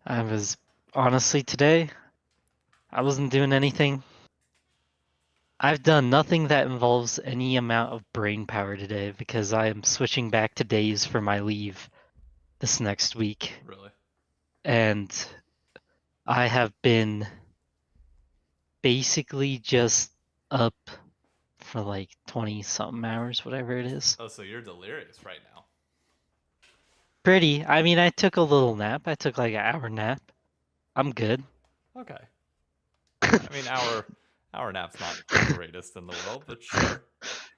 I was honestly today, I wasn't doing anything. I've done nothing that involves any amount of brain power today because I am switching back to days for my leave this next week. Really? And I have been basically just up for like 20 something hours, whatever it is. Oh, so you're delirious right now. Pretty. I mean, I took a little nap. I took like an hour nap. I'm good. Okay. I mean, our nap's not the greatest in the world, but sure,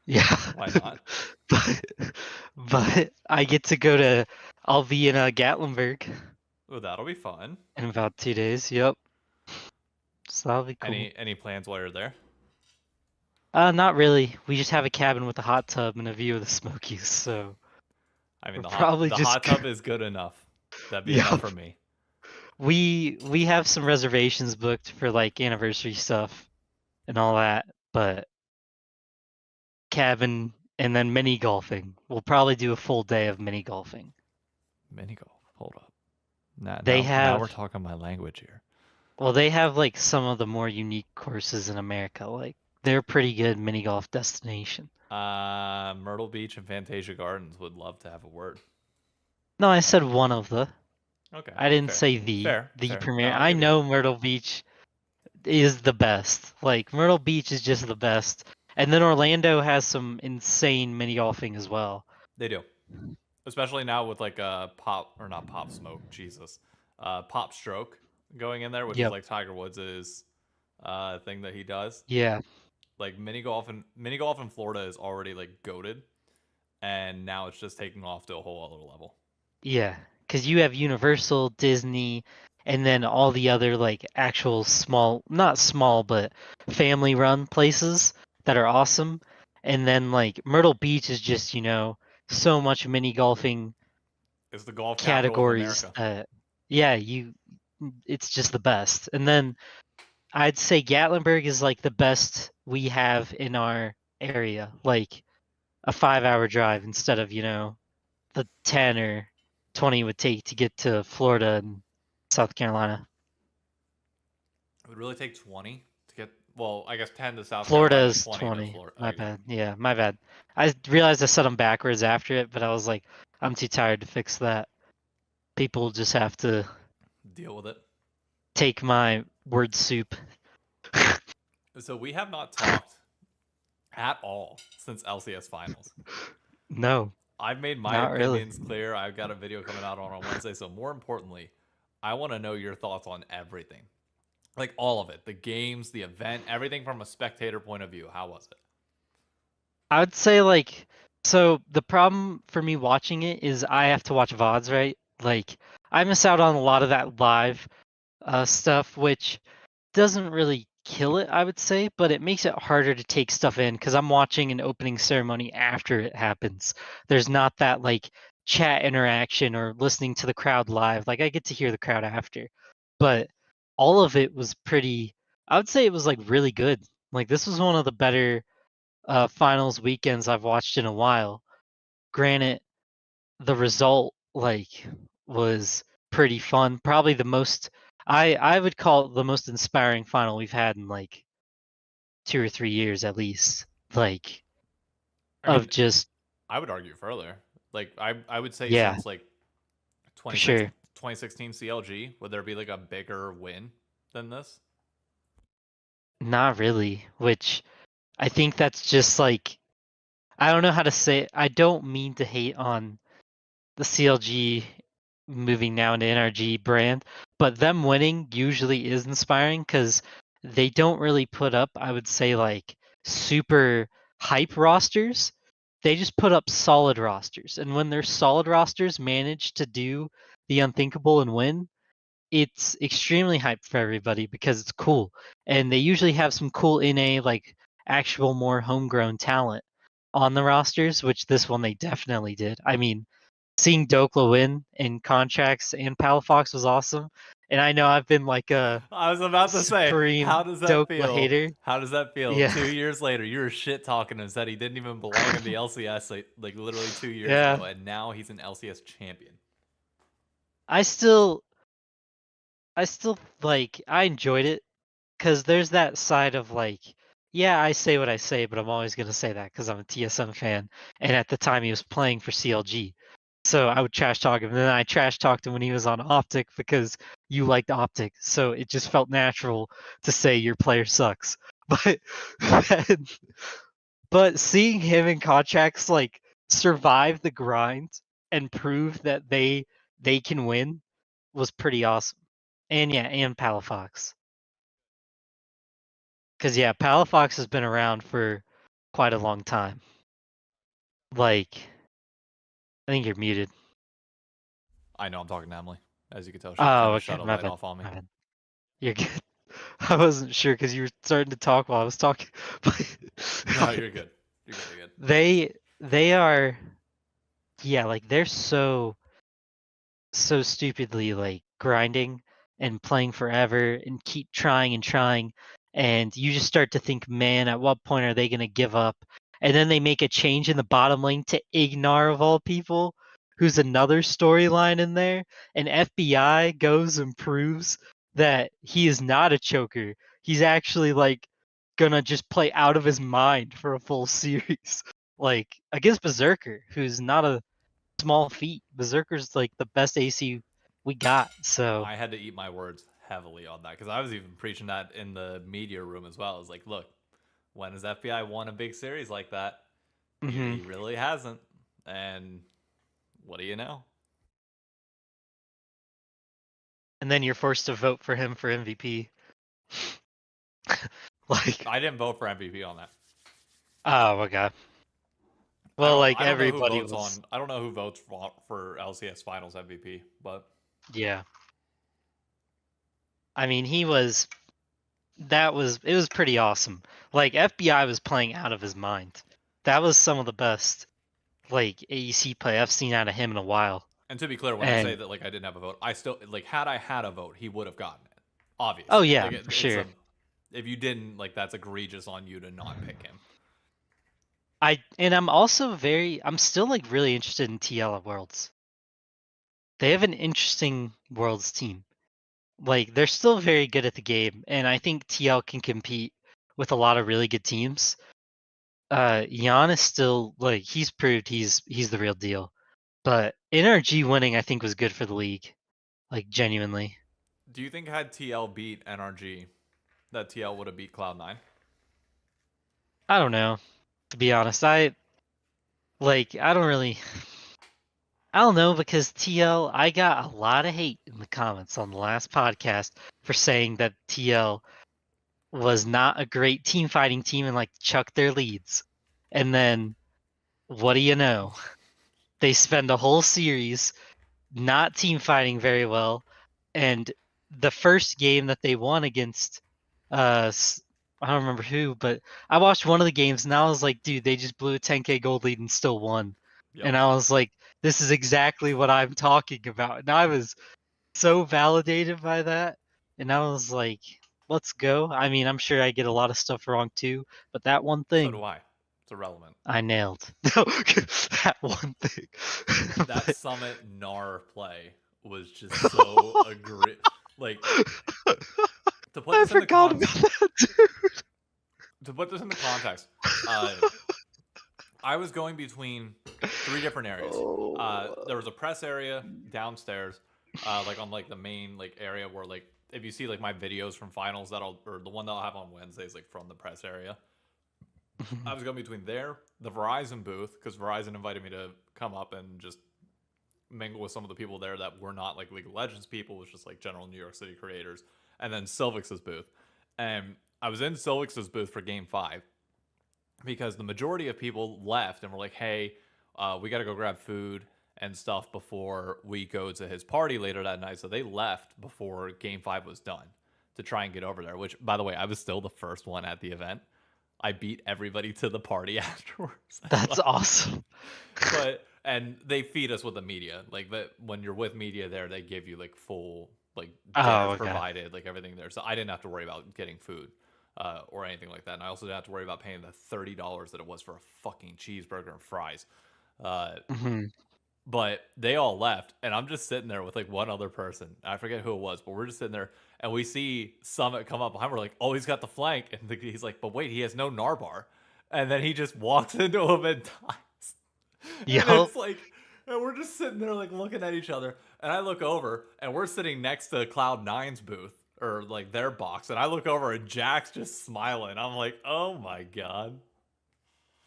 Yeah. why not? but but I get to I'll be in Gatlinburg Oh, that'll be fun. in about 2 days. Yep. So that'll be cool. Any plans while you're there? Not really. We just have a cabin with a hot tub and a view of the Smokies, so I mean, we're the hot probably the just hot tub is good enough. That'd be enough Yep. for me. We have some reservations booked for like anniversary stuff and all that, but cabin and then mini golfing. We'll probably do a full day of mini golfing. Mini golf. Hold up. Now, They now, now we're have talking my language here. Well, they have like some of the more unique courses in America. Like they're a pretty good mini golf destination. Myrtle Beach and Fantasia Gardens would love to have a word. No, I said one of the. Okay, I didn't fair, say fair, the fair. No, premier. I'll I give you know that. Myrtle Beach is the best. Like Myrtle Beach is just the best. And then Orlando has some insane mini golfing as well. They do, especially now with like pop or not pop smoke, Jesus, pop stroke going in there, which is Yep. like Tiger Woods' thing that he does. Yeah. Like mini golf in Florida is already like goated, and now it's just taking off to a whole other level. Yeah. Because you have Universal, Disney, and then all the other like actual small, not small, but family run places that are awesome. And then like Myrtle Beach is just, so much mini golfing It's the golf capital of categories America. that, yeah, it's just the best. And then I'd say Gatlinburg is like the best we have in our area, like a 5 hour drive instead of, the 10 or 20 it would take to get to Florida and South Carolina. It would really take 20 to get. Well, I guess 10 to South Florida Carolina and is 20 to 20. Florida. My bad. Yeah, my bad. I realized I said them backwards after it, but I was like, I'm too tired to fix that. People just have to Deal with it. take my word soup. So we have not talked at all since LCS finals. No, I've made my not really. opinions clear. I've got a video coming out on Wednesday. So more importantly, I want to know your thoughts on everything, like all of it, the games, the event, everything from a spectator point of view. How was it? I would say like so the problem for me watching it is I have to watch VODs, right? Like I miss out on a lot of that live stuff, which doesn't really kill it, I would say, but it makes it harder to take stuff in because I'm watching an opening ceremony after it happens. There's not that like chat interaction or listening to the crowd live. Like I get to hear the crowd after. But all of it was I would say it was like really good. Like this was one of the better finals weekends I've watched in a while. Granted, the result like was pretty fun. Probably the most I would call it the most inspiring final we've had in like 2 or 3 years at least. Like I of mean, just I would argue further. Like I would say yeah, since like for 26, sure. 2016 CLG, would there be like a bigger win than this? Not really, which I think that's just like I don't know how to say it. I don't mean to hate on the CLG moving now into NRG brand, but them winning usually is inspiring because they don't really put up, I would say, like super hype rosters. They just put up solid rosters. And when their solid rosters manage to do the unthinkable and win, it's extremely hype for everybody because it's cool. And they usually have some cool NA, like actual more homegrown talent on the rosters, which this one they definitely did. I mean, seeing Dokla win in contracts and Palafox was awesome. And I know I've been like a I was about to say, how supreme does that Dokla feel? hater. How does that feel? Yeah. 2 years later, you were shit talking him, said he didn't even belong in the LCS like literally 2 years Yeah. ago, and now he's an LCS champion. I still I still like I enjoyed it because there's that side of like, yeah, I say what I say, but I'm always gonna say that because I'm a TSM fan. And at the time, he was playing for CLG, so I would trash talk him. And then I trash talked him when he was on Optic because you liked Optic, so it just felt natural to say your player sucks. But but seeing him in contracts like survive the grind and prove that they can win was pretty awesome. And yeah, and Palafox. Because yeah, Palafox has been around for quite a long time. Like, I think you're muted. I know I'm talking to Emily. As you can tell, she kind Oh, of okay, shut a my light bad. off on me. My bad. You're good. I wasn't sure because you were starting to talk while I was talking. But No, you're good. You're good. You're good. they are, yeah, like they're so stupidly like grinding and playing forever and keep trying and trying, and you just start to think, man, at what point are they going to give up? And then they make a change in the bottom lane to Ignar of all people, who's another storyline in there, and FBI goes and proves that he is not a choker. He's actually like gonna just play out of his mind for a full series, like against Berserker, who's not a small feat. Berserker's like the best AC we got. So I had to eat my words heavily on that because I was even preaching that in the media room as well. I was like, look, when has FBI won a big series like that? He really hasn't. And what do you know? and then you're forced to vote for him for MVP. Like, I didn't vote for MVP on that. oh my god. Well, like I don't know who everybody votes was. on. I don't know who votes for LCS Finals MVP, but Yeah. I mean, he was. That was. It was pretty awesome. Like FBI was playing out of his mind. That was some of the best like AEC play I've seen out of him in a while. and to be clear, when I say And that like I didn't have a vote, I still like had I had a vote, he would have gotten it. oh Obviously, yeah, like for it's sure. a if you didn't like that's egregious on you to not pick him. I'm also I'm still like really interested in TL at Worlds. They have an interesting Worlds team. Like they're still very good at the game, and I think TL can compete with a lot of really good teams. Jan is still like he's proved he's the real deal. But NRG winning I think was good for the league. Like genuinely. Do you think had TL beat NRG, that TL would have beat Cloud9? I don't know. To be honest, I don't really I don't know because TL I got a lot of hate in the comments on the last podcast for saying that TL was not a great team fighting team and like chucked their leads. And then what do you know? They spend a whole series not team fighting very well, and the first game that they won against uh I don't remember who, but I watched one of the games and I was like, dude, they just blew a 10k gold lead and still won. Yep. And I was like, this is exactly what I'm talking about. And I was so validated by that. And I was like, let's go. I mean, I'm sure I get a lot of stuff wrong too, but that one So thing do I. It's irrelevant. I nailed. No, that one thing. That But Summit Gnar play was just so like to put I this into forgot about that too. to put this into context, I was going between three different areas. There was a press area downstairs, like on like the main like area where like if you see like my videos from finals or the one that I'll have on Wednesdays like from the press area. I was going between there, the Verizon booth, because Verizon invited me to come up and just mingle with some of the people there that were not like League of Legends people, it was just like general New York City creators, and then Sylvix's booth. And I was in Sylvix's booth for game 5 because the majority of people left and were like, hey, we got to go grab food and stuff before we go to his party later that night. So they left before game 5 was done to try and get over there, which, by the way, I was still the first one at the event. I beat everybody to the party afterwards. That's awesome. And they feed us with the media. Like that when you're with media there, they give you like full like Oh, dinners okay. provided, like everything there. So I didn't have to worry about getting food or anything like that. And I also didn't have to worry about paying the $30 that it was for a fucking cheeseburger and fries. Uh, Hmm. But they all left, and I'm just sitting there with like one other person. I forget who it was, but we're just sitting there, and we see Summit come up behind. We're like, "Oh, he's got the flank," and he's like, "But wait, he has no Narbar," and then he just walks into him and dies. And Yup. it's like, and we're just sitting there like looking at each other, and I look over, and we're sitting next to Cloud9's booth or like their box, and I look over, and Jack's just smiling. I'm like, "Oh my god."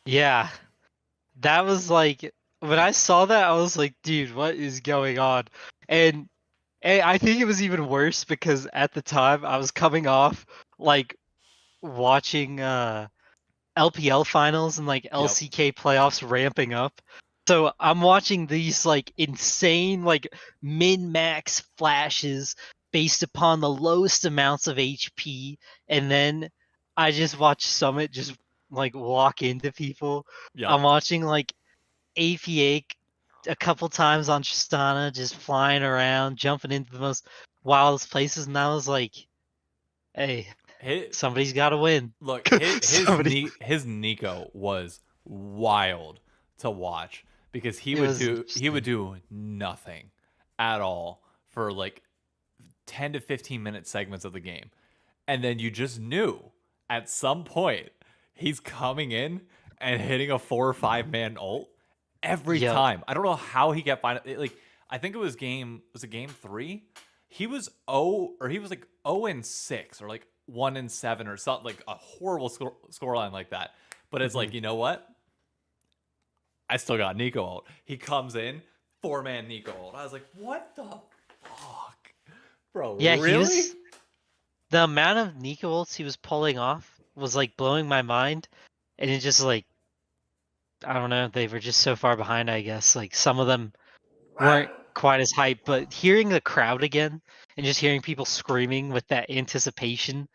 Yeah. That was like when I saw that, I was like, dude, what is going on? And, and I think it was even worse because at the time I was coming off like watching LPL finals and like Yep. LCK playoffs ramping up. So I'm watching these like insane like min-max flashes based upon the lowest amounts of HP, and then I just watch Summit just like walk into people. Yep. I'm watching like APA a couple times on Tristana, just flying around, jumping into the most wildest places, and I was like, hey, Hit somebody's got to win. Look, Somebody. his Nico was wild to watch because It was he would interesting. do nothing at all for like 10 to 15 minute segments of the game. And then you just knew at some point he's coming in and hitting a 4 or 5 man ult every Yep. time. I don't know how he kept finding like I think it was game 3. He was 0 or he was like 0-6 or like 1-7 or something like a horrible scoreline like that. But it's like, you know what? I still got Nico out. He comes in, 4-man Nico ult. I was like, what the fuck? Bro, Yeah, he really? was. The amount of Nico ults he was pulling off was like blowing my mind, and it just like I don't know, they were just so far behind. I guess like some of them weren't quite as hyped, but hearing the crowd again and just hearing people screaming with that anticipation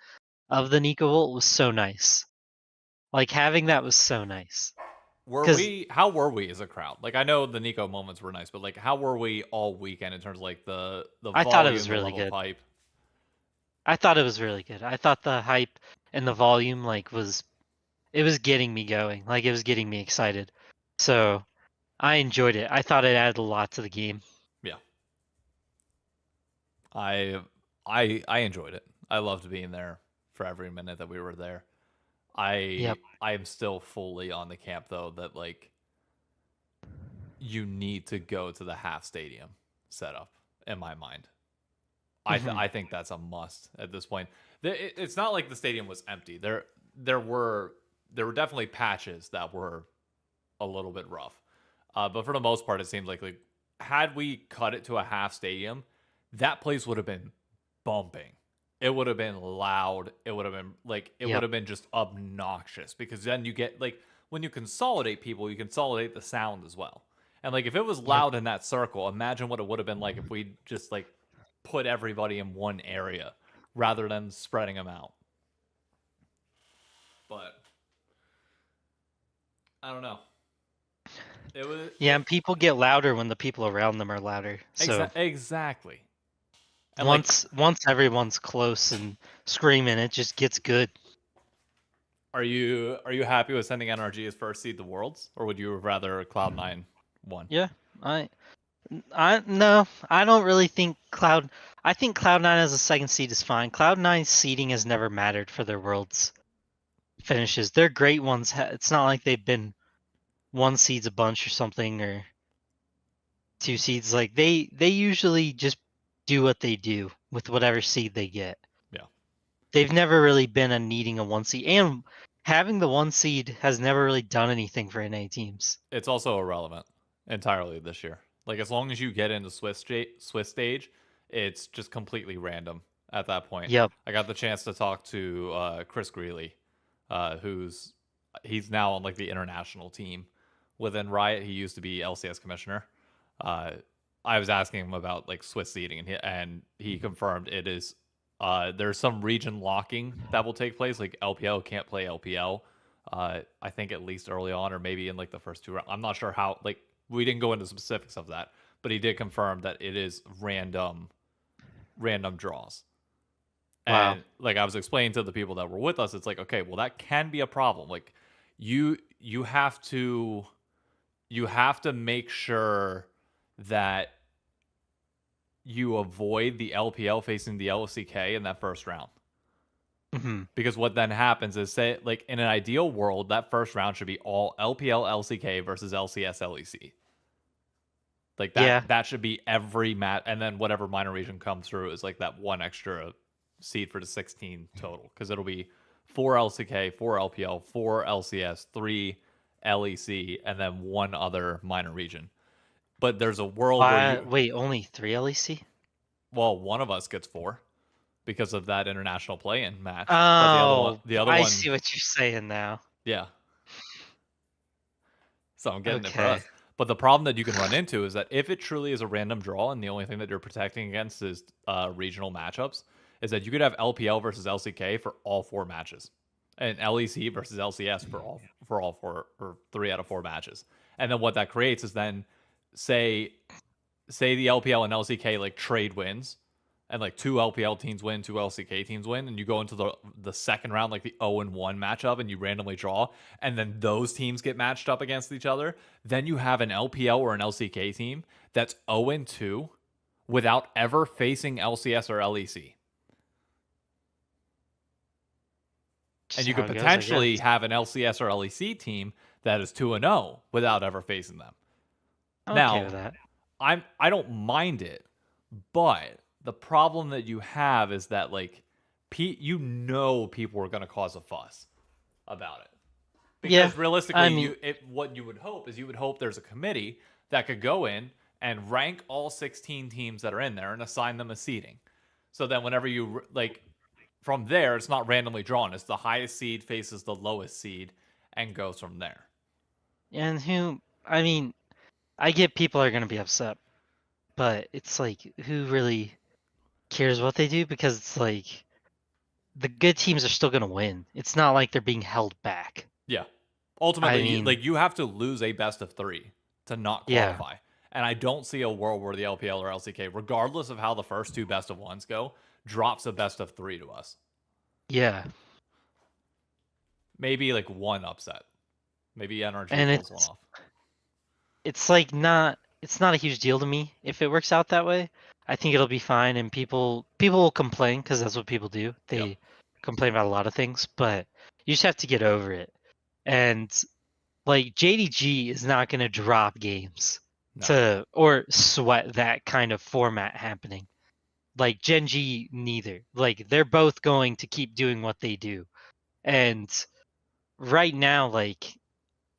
of the Nico ult was so nice. Like having that was so nice. Because How were we as a crowd? Like I know the Nico moments were nice, but like how were we all weekend in terms of like the I thought it volume, was the really level of good. hype? I thought it was really good. I thought the hype and the volume like was it was getting me going. Like it was getting me excited. So I enjoyed it. I thought it added a lot to the game. Yeah. I I enjoyed it. I loved being there for every minute that we were there. Yep. I am still fully on the camp though that like you need to go to the half stadium setup in my mind. Hmm. I think that's a must at this point. It's not like the stadium was empty. There were definitely patches that were a little bit rough, but for the most part, it seems like had we cut it to a half stadium, that place would have been bumping. It would have been loud. It would have been like it would Yep. have been just obnoxious because then you get like when you consolidate people, you consolidate the sound as well. And like if it was Yep. loud in that circle, imagine what it would have been like if we just like put everybody in one area rather than spreading them out. But I don't know. Yeah, and people get louder when the people around them are louder. So Exactly. And like, once everyone's close and screaming, it just gets good. are you happy with sending NRG as first seed the Worlds, or would you rather Cloud9 won? Yeah. I no, I don't really think Cloud. I think Cloud9 as a second seed is fine. Cloud9's seeding has never mattered for their worlds finishes. They're great ones. It's not like they've been one seeds a bunch or something or two seeds. Like they usually just do what they do with whatever seed they get. Yeah. They've never really been a needing a one seed, and having the one seed has never really done anything for NA teams. It's also irrelevant entirely this year. Like as long as you get into Swiss stage, it's just completely random at that point. Yep. I got the chance to talk to Chris Greeley, he's now on like the international team within Riot. He used to be LCS commissioner. Uh, I was asking him about like Swiss seeding, and he confirmed it is. There's some region locking that will take place. Like LPL can't play LPL. I think at least early on, or maybe in like the first 2 rounds. I'm not sure how. Like we didn't go into specifics of that, but he did confirm that it is random draws. Wow. And like I was explaining to the people that were with us, it's like, okay, well that can be a problem. Like you you have to make sure that you avoid the LPL facing the LCK in that first round. Mm-hmm. Because what then happens is, say, like in an ideal world, that first round should be all LPL LCK versus LCS LEC. Like Yeah. that should be every match, and then whatever minor region comes through is like that one extra seed for the 16 total, because it'll be 4 LCK, 4 LPL, 4 LCS, 3 LEC, and then one other minor region. But there's a world where Wait, only 3 LEC? well, one of us gets 4 because of that international play-in match, but Oh, the other I one, see what you're saying now. yeah. So I'm getting it for Okay. us. But the problem that you can run into is that if it truly is a random draw and the only thing that you're protecting against is regional matchups, is that you could have LPL versus LCK for all 4 matches, and LEC versus LCS for all 4 or 3 out of 4 matches. And then what that creates is then say the LPL and LCK like trade wins, and like 2 LPL teams win, 2 LCK teams win, and you go into the second round like the 0-1 matchup, and you randomly draw, and then those teams get matched up against each other. Then you have an LPL or an LCK team that's 0-2 without ever facing LCS or LEC. And Just you could how it goes, I potentially guess. have an LCS or LEC team that is 2-0 without ever facing them. I'm okay with Now, that. I don't mind it, but the problem that you have is that like you know people are going to cause a fuss about it. Yeah. Because realistically, I mean, what you would hope is you would hope there's a committee that could go in and rank all 16 teams that are in there and assign them a seeding. So then whenever you like from there, it's not randomly drawn. It's the highest seed faces the lowest seed and goes from there. and I mean, I get people are going to be upset, but it's like, who really cares what they do? Because it's like, the good teams are still going to win. It's not like they're being held back. Yeah. I Ultimately, mean, you have to lose a best of 3 to not yeah. qualify. And I don't see a world where the LPL or LCK, regardless of how the first 2 best of 1s go, drops a best of 3 to us. Yeah. Maybe like one upset. Maybe NRG And pulls one off. it's like it's not a huge deal to me if it works out that way. I think it'll be fine, and people will complain because that's what people do. Yep. They complain about a lot of things, but you just have to get over it. And like, JDG is not going to drop games or sweat that kind of format happening. Like, Gen G neither. Like, they're both going to keep doing what they do. And right now, like,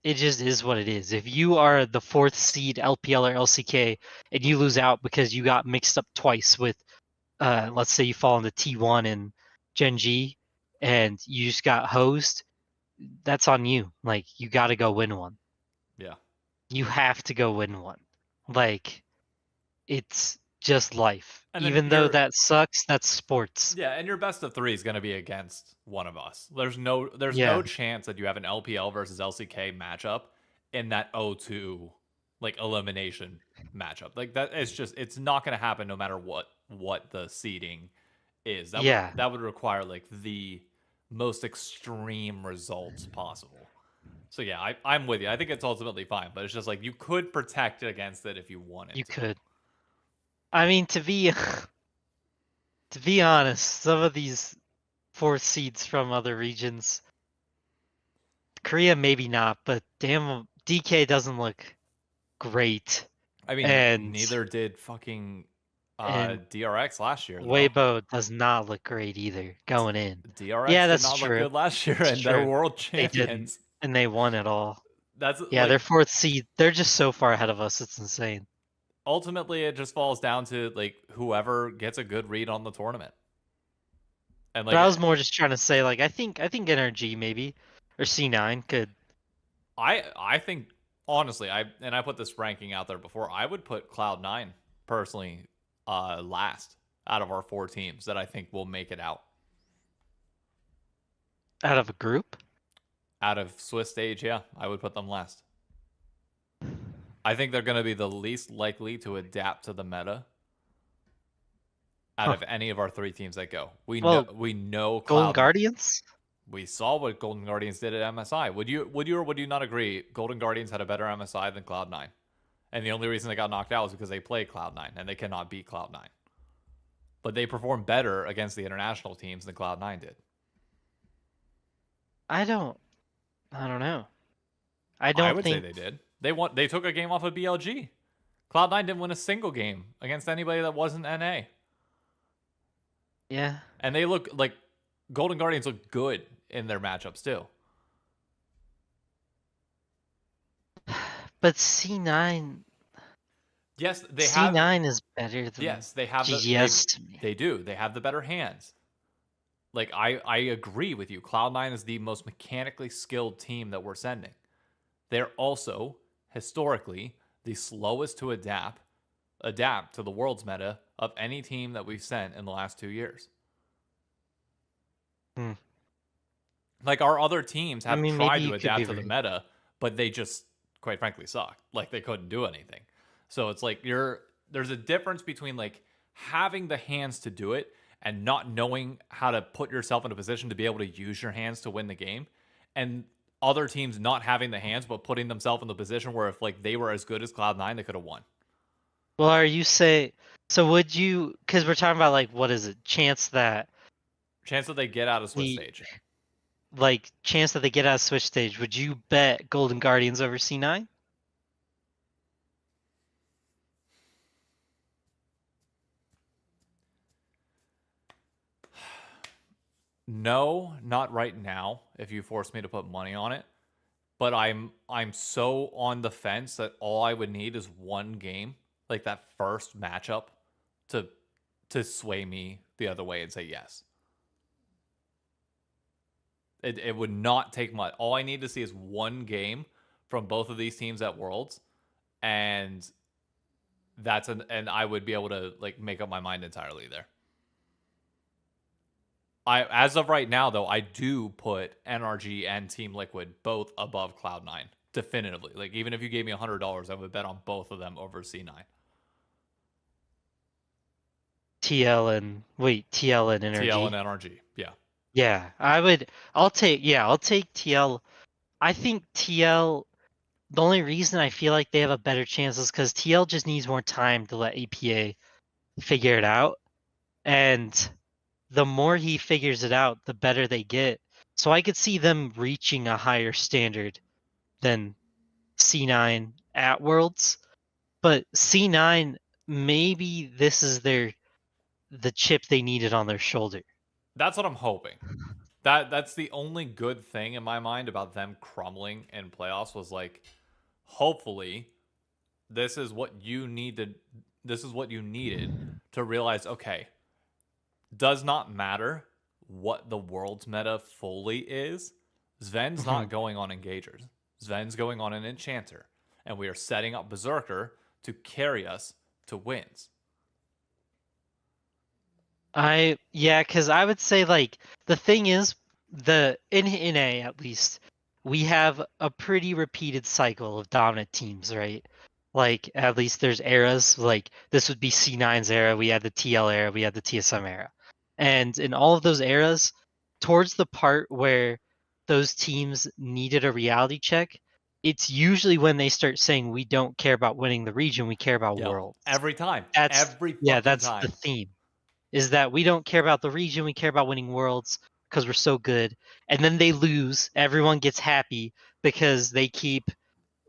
it just is what it is. If you are the 4th seed LPL or LCK and you lose out because you got mixed up twice with, let's say you fall into T1 and Gen G, and you just got hosed, that's on you. Like, you got to go win one. Yeah. You have to go win one. Like, it's just life. And then Even though that sucks, that's sports. yeah, and your best of 3 is going to be against one of us. There's no Yeah. chance that you have an LPL versus LCK matchup in that 0-2 like elimination matchup. Like that is just it's not going to happen no matter what the seeding is. Yeah. That would require like the most extreme results possible. So yeah, I'm with you. I think it's ultimately fine, but it's just like you could protect against it if you wanted You to. could. I mean, to be to be honest, some of these 4th seeds from other regions, Korea maybe not, but damn, DK doesn't look great. I mean, And neither did fucking and DRX last year though. Weibo does not look great either going in. DRX Yeah, did that's not look true. good last year, That's and they're true. world They didn't, champions. and they won it all. That's Yeah, like they're 4th seed. They're just so far ahead of us. It's insane. ultimately it just falls down to like whoever gets a good read on the tournament. And But like I was more just trying to say, like, I think NRG maybe or C9 could. I think honestly, I put this ranking out there before. I would put Cloud9 personally last out of our 4 teams that I think will make it out. Out of a group? Out of Swiss stage, yeah, I would put them last. I think they're going to be the least likely to adapt to the meta out of any of our 3 teams that go. We know Golden Cloud. Guardians? We saw what Golden Guardians did at MSI. Would you or would you not agree? Golden Guardians had a better MSI than Cloud9, And the only reason they got knocked out was because they played Cloud9, and they cannot beat Cloud9. But they performed better against the international teams than Cloud9 did. I don't know. I I don't would say think they did. They took a game off of BLG. Cloud9 didn't win a single game against anybody that wasn't NA. yeah. And they look like Golden Guardians look good in their matchups too. But C9 Yes, they have. C9 is better than Yes, they have GGS to me. they do. They have the better hands. Like I agree with you. Cloud9 is the most mechanically skilled team that we're sending. They're also historically the slowest to adapt to the world's meta of any team that we've sent in the last 2 years. Hmm. Like our other teams have maybe tried you to could be adapt to the right. meta, but they just quite frankly sucked. Like they couldn't do anything. So it's like there's a difference between like having the hands to do it and not knowing how to put yourself in a position to be able to use your hands to win the game, and other teams not having the hands but putting themselves in the position where if like they were as good as Cloud9, they could have won. Well, are you say so? Would you? Because we're talking about like what is it? Chance that They get out of Swiss the stage. chance that they get out of Switch stage. Would you bet Golden Guardians over C9? No, not right now. If you force me to put money on it, but I'm so on the fence that all I would need is one game, like that first matchup, to sway me the other way and say yes. It would not take much. All I need to see is one game from both of these teams at Worlds, and and I would be able to like make up my mind entirely there. As of right now though, I do put NRG and Team Liquid both above Cloud9 definitively. Like even if you gave me $100, I would bet on both of them over C9. TL and Energy. TL and NRG, yeah. Yeah, I would. I'll take. Yeah, I'll take TL. I think TL. The only reason I feel like they have a better chance is because TL just needs more time to let APA figure it out, and the more he figures it out, the better they get. So I could see them reaching a higher standard than C9 at Worlds, but C9 maybe this is the chip they needed on their shoulder. That's what I'm hoping. That's the only good thing in my mind about them crumbling in playoffs was like, hopefully, this is what you needed. This is what you needed to realize. Okay, does not matter what the world's meta fully is. Sven's not going on engagers. Sven's going on an enchanter, and we are setting up Berserker to carry us to wins. Because I would say like the thing is in NA at least we have a pretty repeated cycle of dominant teams, right? Like at least there's eras. Like this would be C9's era. We had the TL era. We had the TSM era, and in all of those eras, towards the part where those teams needed a reality check, it's usually when they start saying we don't care about winning the region, we care about Yep. worlds. Every time. That's Every fucking that's time. the theme. Is that we don't care about the region, we care about winning worlds because we're so good. And then they lose, everyone gets happy because they keep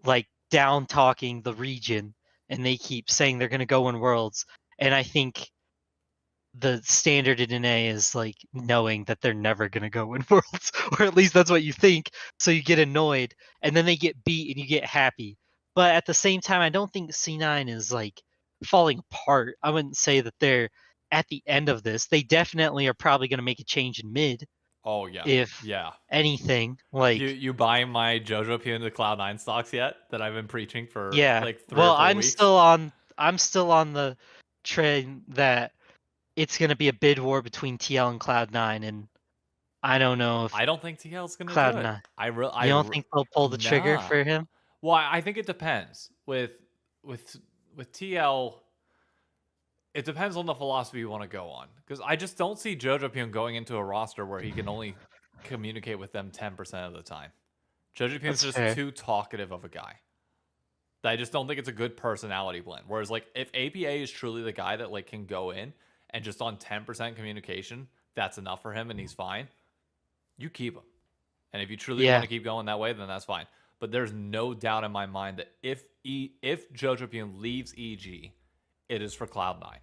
like down talking the region and they keep saying they're going to go win worlds. And I think the standard in NA is like knowing that they're never going to go win worlds, or at least that's what you think. So you get annoyed and then they get beat and you get happy. But at the same time, I don't think C9 is like falling apart. I wouldn't say that they're at the end of this. They definitely are probably going to make a change in mid. Oh yeah. If yeah. anything, like you buying my JoJo P into Cloud9 stocks yet that I've been preaching for like 3 well, or 4 weeks? I'm still on the train that it's going to be a bid war between TL and Cloud9, and I don't know if I don't think TL's gonna do it. Cloud9. I You don't think they'll pull the trigger nah. for him? Well, I think it depends. With TL, it depends on the philosophy you want to go on. Because I just don't see Jojo Pyun going into a roster where he can only communicate with them 10% of the time. Jojo Pyun's That's just fair. too talkative of a guy. I just don't think it's a good personality blend. Whereas like if APA is truly the guy that like can go in and just on 10% communication, that's enough for him and he's fine. You keep him. And if you truly want Yeah. to keep going that way, then that's fine. But there's no doubt in my mind that if Jojo Pion leaves EG, it is for Cloud9.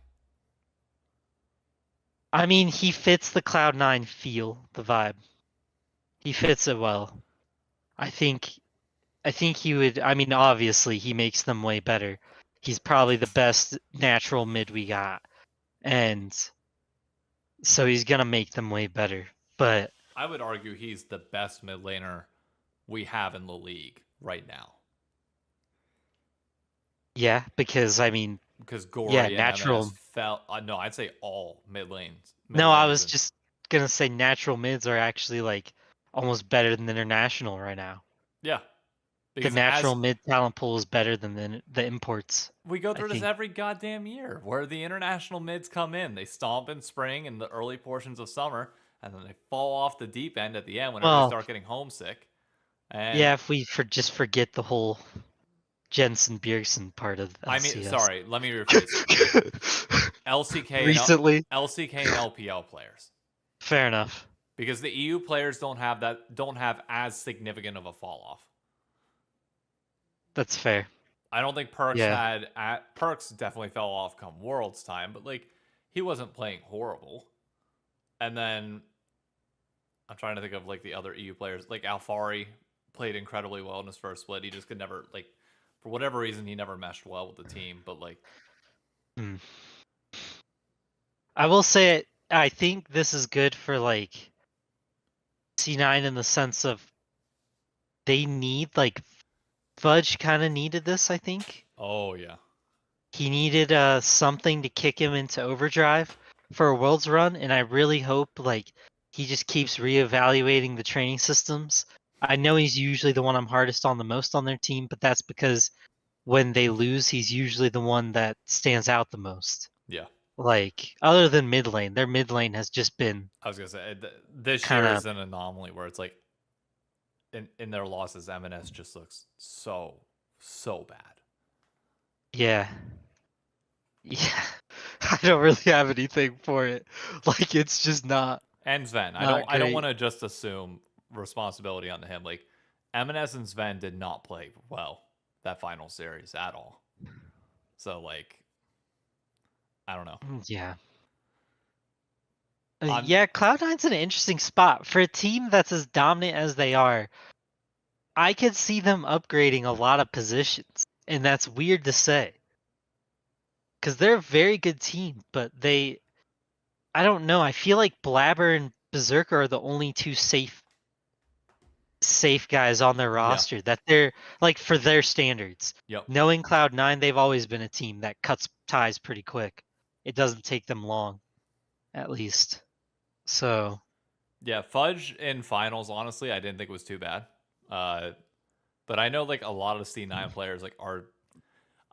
I mean, he fits the Cloud9 feel, the vibe. He fits it well. I think he would. I mean, obviously, he makes them way better. He's probably the best natural mid we got, and so he's gonna make them way better. But I would argue he's the best mid laner we have in the league right now. yeah, because I mean, Because yeah, Gory and natural. MNS fell. No, I'd say all mid lanes. Mid No, I laners. was just gonna say natural mids are actually like almost better than international right now. Yeah. The Because as natural mid talent pool is better than the imports. we go I through this think. every goddamn year where the international mids come in. They stomp in spring and the early portions of summer, and then they fall off the deep end at the end whenever they Well, start getting homesick. And yeah, if we just forget the whole Jensen Bjergsen part of I mean, LCS. sorry, let me rephrase. LCK Recently, LCK and LPL players. fair enough. Because the EU players don't have as significant of a fall off. That's fair. I don't think Perks Yeah. Perks definitely fell off come Worlds time, but like he wasn't playing horrible. And then I'm trying to think of like the other EU players. Like Alfari played incredibly well in his first split. He just could never like for whatever reason he never meshed well with the team. But like Hmm. I will say it. I think this is good for like C9 in the sense of they need like Fudge kind of needed this. I think oh yeah. he needed something to kick him into overdrive for a Worlds run, and I really hope like he just keeps reevaluating the training systems. I know he's usually the one I'm hardest on the most on their team, but that's because when they lose, he's usually the one that stands out the most. Yeah. Like other than mid lane, their mid lane has just been I was gonna say this kind year of is an anomaly where it's like in their losses, MNS just looks so bad. yeah. Yeah. I don't really have anything for it. Like it's just And Sven, not I don't great. want to just assume responsibility onto him. Like MNS and Sven did not play well that final series at all. So like I don't know. Yeah. I'm Yeah, Cloud9's an interesting spot for a team that's as dominant as they are. I could see them upgrading a lot of positions, and that's weird to say. Cuz they're a very good team, but I don't know. I feel like Blabber and Berserker are the only two safe guys on their yeah. roster that they're like for their standards. Yep. Knowing Cloud9, they've always been a team that cuts ties pretty quick. It doesn't take them long, at least. So, Yeah, Fudge in finals, honestly, I didn't think it was too bad. But I know like a lot of C9 players like are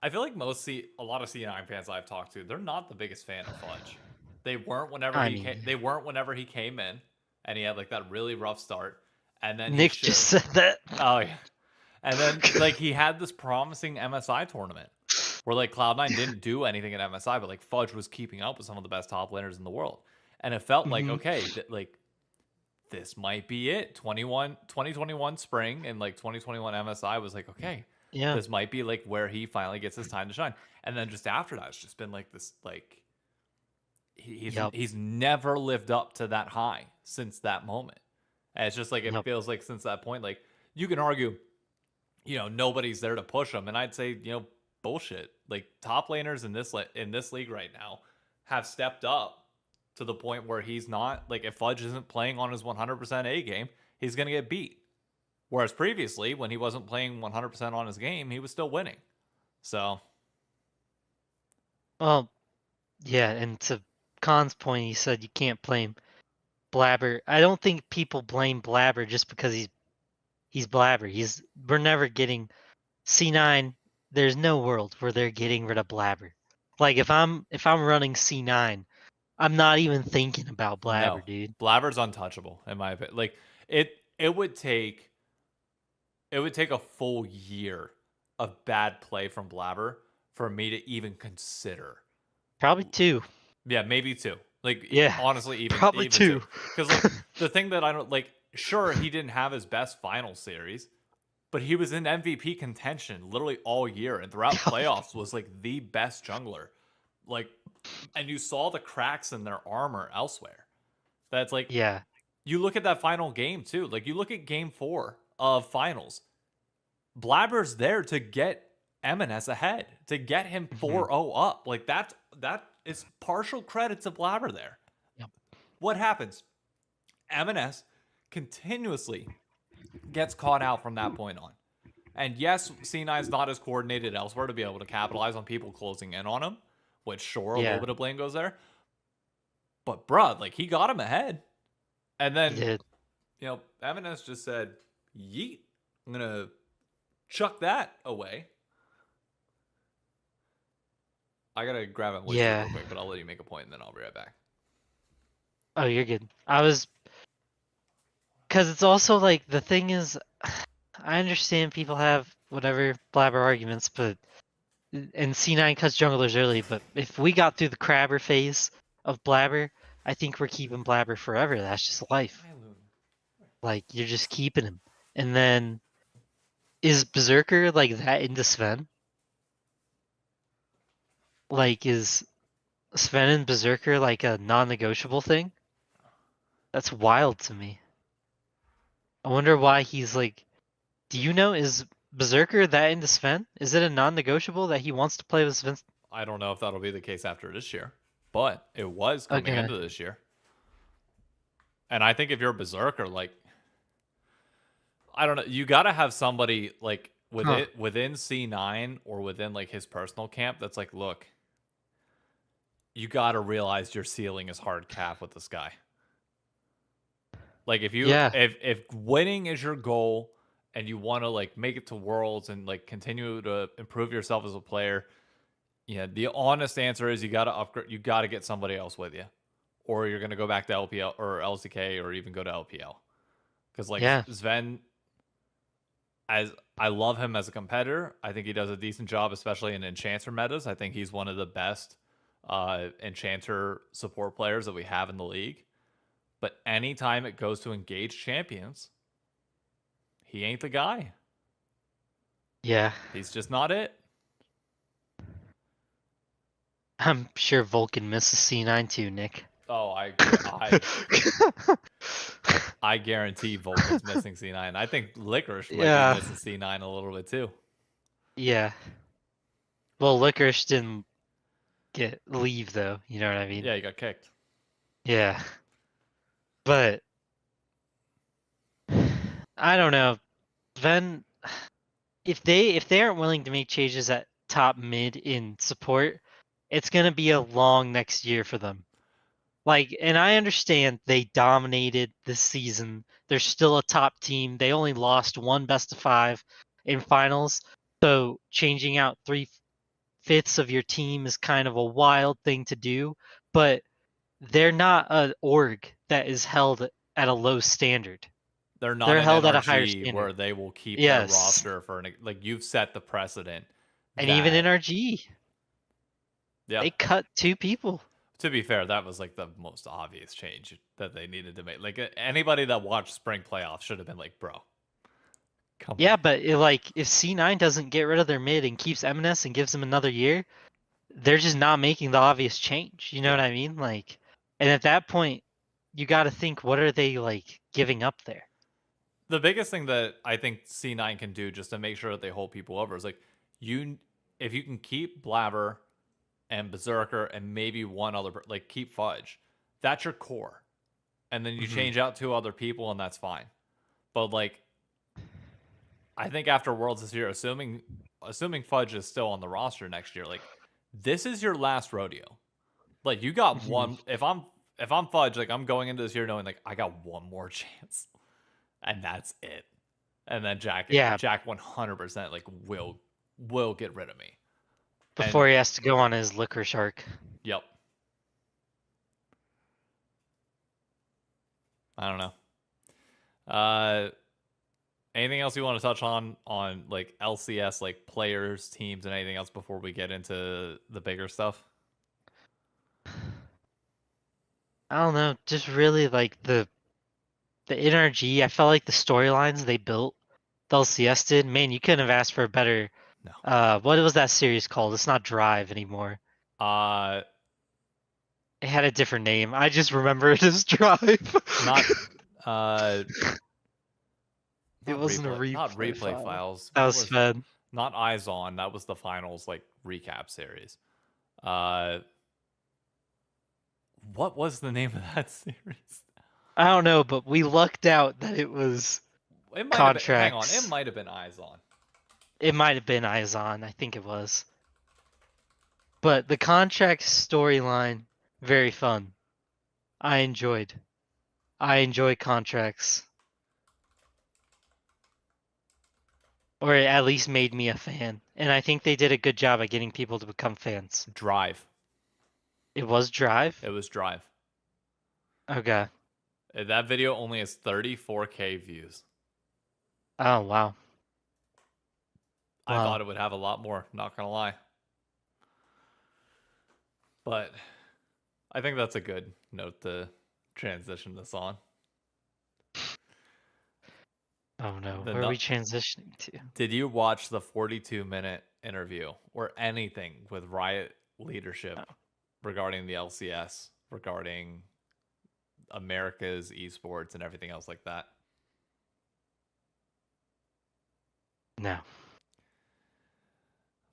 I feel like a lot of C9 fans I've talked to, they're not the biggest fan of Fudge. They weren't I mean, whenever he came in and he had like that really rough start and then he Nick showed just said that. oh yeah. And then like he had this promising MSI tournament where like Cloud9 didn't do anything at MSI, but like Fudge was keeping up with some of the best top laners in the world. And it felt like, Mhm. okay, like this might be it. 2021 spring and like 2021 MSI was like, okay, Yeah. this might be like where he finally gets his time to shine. And then just after that, it's just been like this, like Yep. he's never lived up to that high since that moment. And it's just like it Yep. feels like since that point, like you can argue, nobody's there to push him, and I'd say, bullshit. Like top laners in this league right now have stepped up to the point where he's not like if Fudge isn't playing on his 100% A game, he's gonna get beat. Whereas previously, when he wasn't playing 100% on his game, he was still winning. So Well, yeah, and to Khan's point, he said you can't blame Blabber. I don't think people blame Blabber just because he's Blabber. We're never getting C9. There's no world where they're getting rid of Blabber. Like if I'm running C9, I'm not even thinking about Blabber, no, dude. Blabber's untouchable in my opinion. Like it would take a full year of bad play from Blabber for me to even consider. Probably 2. Yeah, maybe 2. Like, Yeah, honestly, probably even 2. 2. Because, like, the thing that I don't like, sure, he didn't have his best final series, but he was in MVP contention literally all year, and throughout playoffs was like the best jungler. Like, and you saw the cracks in their armor elsewhere. That's like, Yeah. you look at that final game too. Like, you look at game 4 of finals. Blabber's there to get M&S ahead, to get him 4-0 up. Like, that is partial credit to Blabber there. Yep. What happens? M&S continuously gets caught out from that point on. And yes, C9 is not as coordinated elsewhere to be able to capitalize on people closing in on him, which sure, a little bit of blame goes there. But bruh, like, he got him ahead. And He then, did. you know, M&S just said, yeet, I'm going to chuck that away. I got to grab a moisture real quick, but I'll let you make a point and then I'll be right back. Oh, you're good. Because it's also like, the thing is, I understand people have whatever blabber arguments, but, and C9 cuts junglers early, but if we got through the crabber phase of blabber, I think we're keeping blabber forever. That's just life. Like, you're just keeping him. And then, is Berserker like that into Sven? Like, is Sven and Berserker like a non-negotiable thing? That's wild to me. I wonder why he's like. Do you know, is Berserker that into Sven? Is it a non-negotiable that he wants to play with Sven? I don't know if that'll be the case after this year, but it was coming into this year. And I think if you're a Berserker, like, I don't know, you got to have somebody like within C9 or within like his personal camp that's like, look, you got to realize your ceiling is hard cap with this guy. Like, if you if winning is your goal and you want to like make it to Worlds and like continue to improve yourself as a player, yeah, the honest answer is you got to upgrade. You got to get somebody else with you, or you're gonna go back to LPL or LCK or even go to LPL. Because like Sven, as I love him as a competitor, I think he does a decent job, especially in Enchanter metas. I think he's one of the best Enchanter support players that we have in the league. But anytime it goes to engage champions, he ain't the guy. Yeah. He's just not it. I'm sure Vulcan misses C9 too, Nick. Oh, I guarantee Vulcan's missing C9. I think Licorice might be missing C9 a little bit too. Yeah. Well, Licorice didn't leave though, you know what I mean? Yeah, he got kicked. Yeah. But I don't know. Sven, if they aren't willing to make changes at top mid in support, it's gonna be a long next year for them. Like, and I understand they dominated this season. They're still a top team. They only lost one best of 5 in finals. So changing out 3/5 of your team is kind of a wild thing to do. But they're not an org that is held at a low standard. They're not They're held at a higher NRG standard. where they will keep their roster for like, you've set the precedent. And even NRG. Yeah. They cut 2 people. To be fair, that was like the most obvious change that they needed to make. Like, anybody that watched spring playoffs should have been like, bro, come on. But if C9 doesn't get rid of their mid and keeps M&S and gives them another year, they're just not making the obvious change. You know what I mean? Like, and at that point, you got to think, what are they like giving up there? The biggest thing that I think C9 can do just to make sure that they hold people over is like, if you can keep Blabber and Berserker and maybe one other, like, keep Fudge, that's your core. And then you change out 2 other people and that's fine. But like, I think after Worlds this year, assuming Fudge is still on the roster next year, like, this is your last rodeo. Like, you got one. If I'm Fudge, like, I'm going into this year knowing like I got one more chance, and that's it. And then Jack 100% like will get rid of me before he has to go on his Licorice arc. Yep. I don't know. Anything else you want to touch on like LCS, like players, teams, and anything else before we get into the bigger stuff? I don't know, just really like the NRG. I felt like the storylines they built, the LCS did. Man, you couldn't have asked for a better. No. What was that series called? It's not Drive anymore. Uh, It had a different name. I just remember it as Drive. not It wasn't a not replay replay file. files. That What was was fun. not Eyes On? That was the finals like recap series. Uh, what was the name of that series? I don't know, but we lucked out that it was It might have been. Hang on, it contracts. might have been Eyes On. It might have been Eyes On. I think it was. But the contract storyline, very fun. I enjoyed. I enjoy contracts. Or it at least made me a fan. And I think they did a good job at getting people to become fans. Drive. It was Drive? It was Drive. Okay. That video only has 34K views. Oh, wow. I thought it would have a lot more, not gonna lie. But I think that's a good note to transition this on. Oh no, where are we transitioning to? Did you watch the 42-minute interview or anything with Riot leadership regarding the LCS, regarding America's esports and everything else like that? No.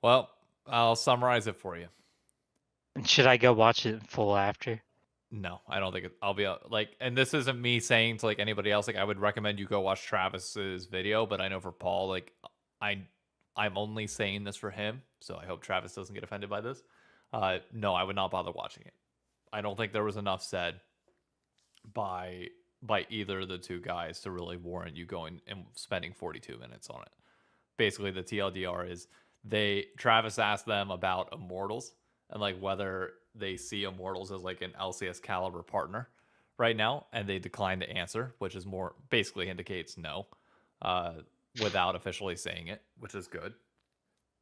Well, I'll summarize it for you. And should I go watch it in full after? No, I don't think I'll be like, and this isn't me saying to like anybody else, like I would recommend you go watch Travis's video, but I know for Paul, like I'm only saying this for him, so I hope Travis doesn't get offended by this. No, I would not bother watching it. I don't think there was enough said by either of the two guys to really warrant you going and spending 42 minutes on it. Basically, the TLDR is Travis asked them about Immortals and like whether they see Immortals as like an LCS caliber partner right now, and they declined to answer, which is more basically indicates no, without officially saying it, which is good.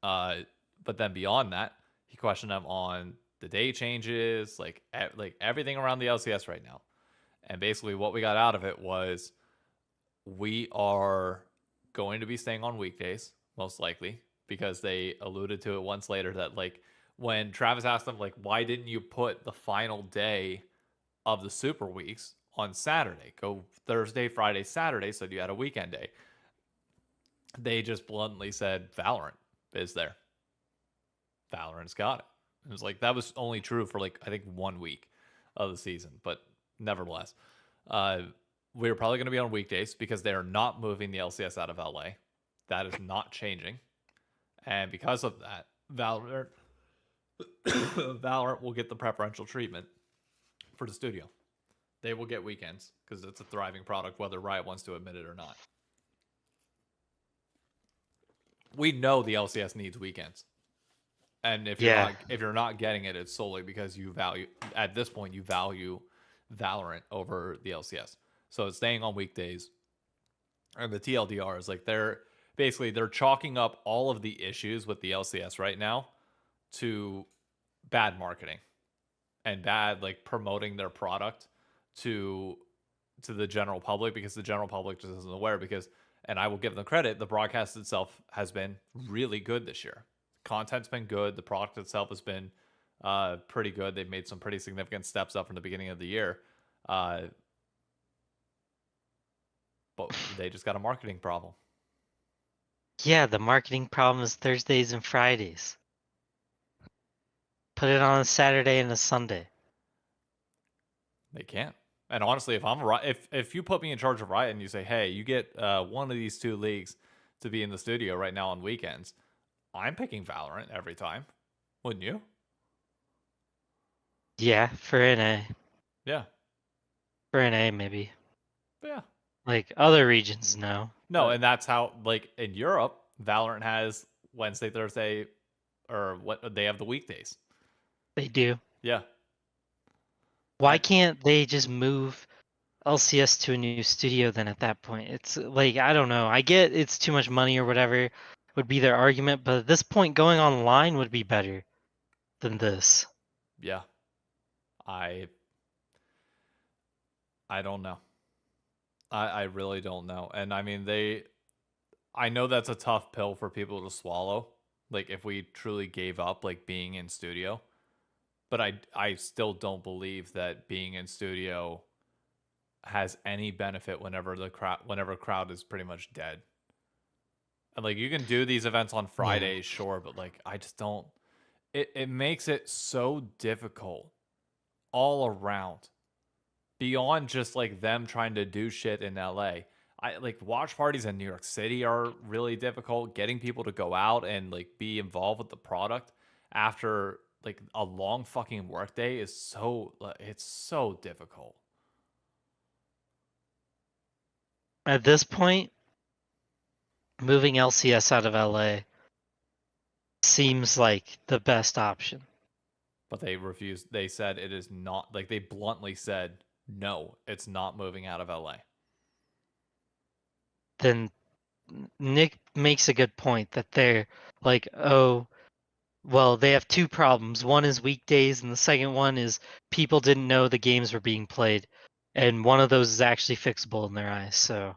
But then beyond that, he questioned them on the day changes, like everything around the LCS right now. And basically, what we got out of it was we are going to be staying on weekdays, most likely, because they alluded to it once later that like when Travis asked them like, why didn't you put the final day of the Super Weeks on Saturday? Go Thursday, Friday, Saturday, so you had a weekend day. They just bluntly said Valorant is there. Valorant's got it. It was like that was only true for like I think 1 week of the season, but nevertheless, we're probably going to be on weekdays because they are not moving the LCS out of LA. That is not changing, and because of that, Valorant will get the preferential treatment for the studio. They will get weekends because it's a thriving product, whether Riot wants to admit it or not. We know the LCS needs weekends. And if you're not getting it, it's solely because you value at this point you value Valorant over the LCS. So it's staying on weekdays. And the TLDR is like they're chalking up all of the issues with the LCS right now to bad marketing and bad like promoting their product to the general public, because the general public just isn't aware. Because, and I will give them credit, the broadcast itself has been really good this year. Content's been good. The product itself has been pretty good. They've made some pretty significant steps up from the beginning of the year. But they just got a marketing problem. Yeah, the marketing problem is Thursdays and Fridays. Put it on a Saturday and a Sunday. They can't. And honestly, if you put me in charge of Riot and you say, hey, you get one of these two leagues to be in the studio right now on weekends, I'm picking Valorant every time. Wouldn't you? Yeah, for NA. Yeah. For NA, maybe. Yeah. Like other regions, no. No, but... and that's how, like in Europe, Valorant has Wednesday, Thursday, or what they have the weekdays. They do. Yeah. Why can't they just move LCS to a new studio then at that point. It's like, I don't know. I get it's too much money or whatever would be their argument, but at this point going online would be better than this. Yeah. I I don't know. I really don't know. And I mean I know that's a tough pill for people to swallow. Like if we truly gave up like being in studio. But I still don't believe that being in studio has any benefit whenever crowd is pretty much dead. And like you can do these events on Yeah. Fridays, sure, but like I just don't it makes it so difficult all around beyond just like them trying to do shit in LA. I like watch parties in New York City are really difficult. Getting people to go out and like be involved with the product after like a long fucking workday is it's so difficult. At this point, moving LCS out of LA seems like the best option. But they refused. They said it is not like they bluntly said no, it's not moving out of LA. Then Nick makes a good point that they're like, oh, well, they have two problems. One is weekdays, and the second one is people didn't know the games were being played. And one of those is actually fixable in their eyes. So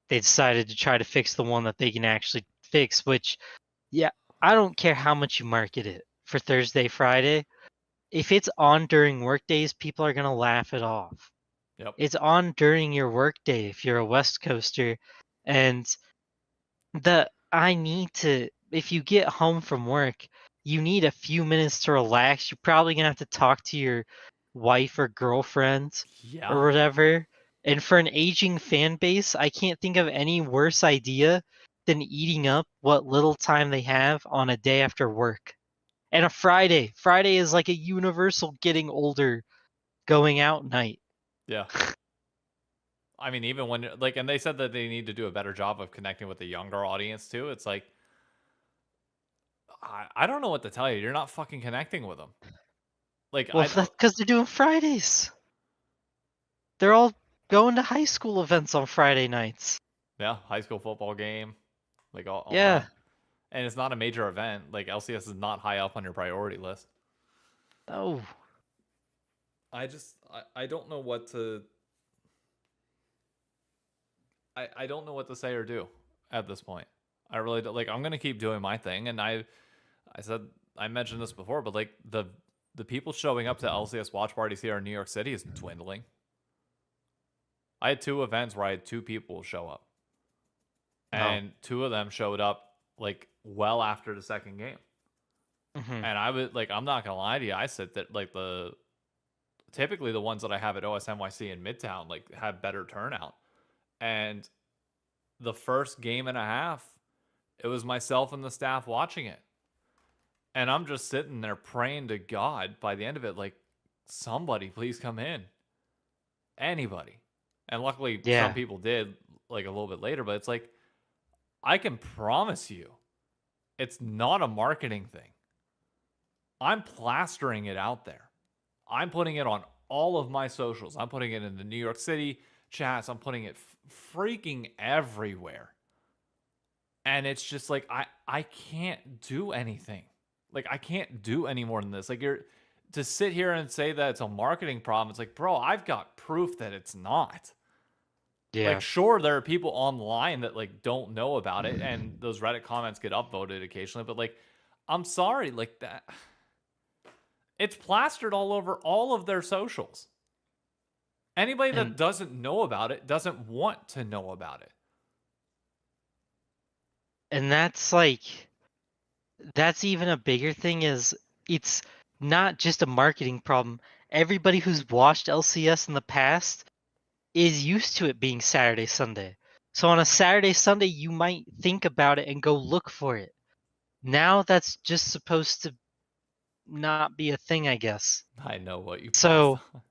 they decided to try to fix the one that they can actually fix, which, yeah, I don't care how much you market it for Thursday, Friday. If it's on during work days, people are going to laugh it off. Yep. It's on during your workday if you're a West Coaster. And the I need to if you get home from work, you need a few minutes to relax. You're probably gonna have to talk to your wife or girlfriend Yeah. or whatever. And for an aging fan base, I can't think of any worse idea than eating up what little time they have on a day after work. And a Friday. Friday is like a universal getting older, going out night. Yeah. I mean, even when like, and they said that they need to do a better job of connecting with the younger audience too. It's like, I don't know what to tell you. You're not fucking connecting with them. Like, Well, I that's don't. because they're doing Fridays. They're all going to high school events on Friday nights. Yeah, high school football game, like all Yeah. that. And it's not a major event. Like LCS is not high up on your priority list. Oh. I don't know what to I don't know what to say or do at this point. I really don't, like I'm gonna keep doing my thing, and I said I mentioned this before, but like the people showing up to LCS watch parties here in New York City is dwindling. I had two events where I had two people show up, Oh. and two of them showed up like well after the second game. Hmm. And I would like I'm not gonna lie to you, I said that like the typically the ones that I have at OSNYC in Midtown like have better turnout. And the first game and a half, it was myself and the staff watching it. And I'm just sitting there praying to God by the end of it, like, somebody please come in. Anybody. And luckily, some Yeah. people did, like, a little bit later, but it's like, I can promise you, it's not a marketing thing. I'm plastering it out there. I'm putting it on all of my socials. I'm putting it in the New York City chats. I'm putting it freaking everywhere. And it's just like I can't do anything. Like I can't do any more than this. Like you're to sit here and say that it's a marketing problem. It's like, bro, I've got proof that it's not. Like Yeah. sure there are people online that like don't know about it and those Reddit comments get upvoted occasionally, but like I'm sorry, like that it's plastered all over all of their socials. Anybody that And doesn't know about it doesn't want to know about it. and that's like that's even a bigger thing is it's not just a marketing problem. Everybody who's watched LCS in the past is used to it being Saturday, Sunday. So on a Saturday, Sunday, you might think about it and go look for it. Now that's just supposed to not be a thing, I guess. I know what you paused So on.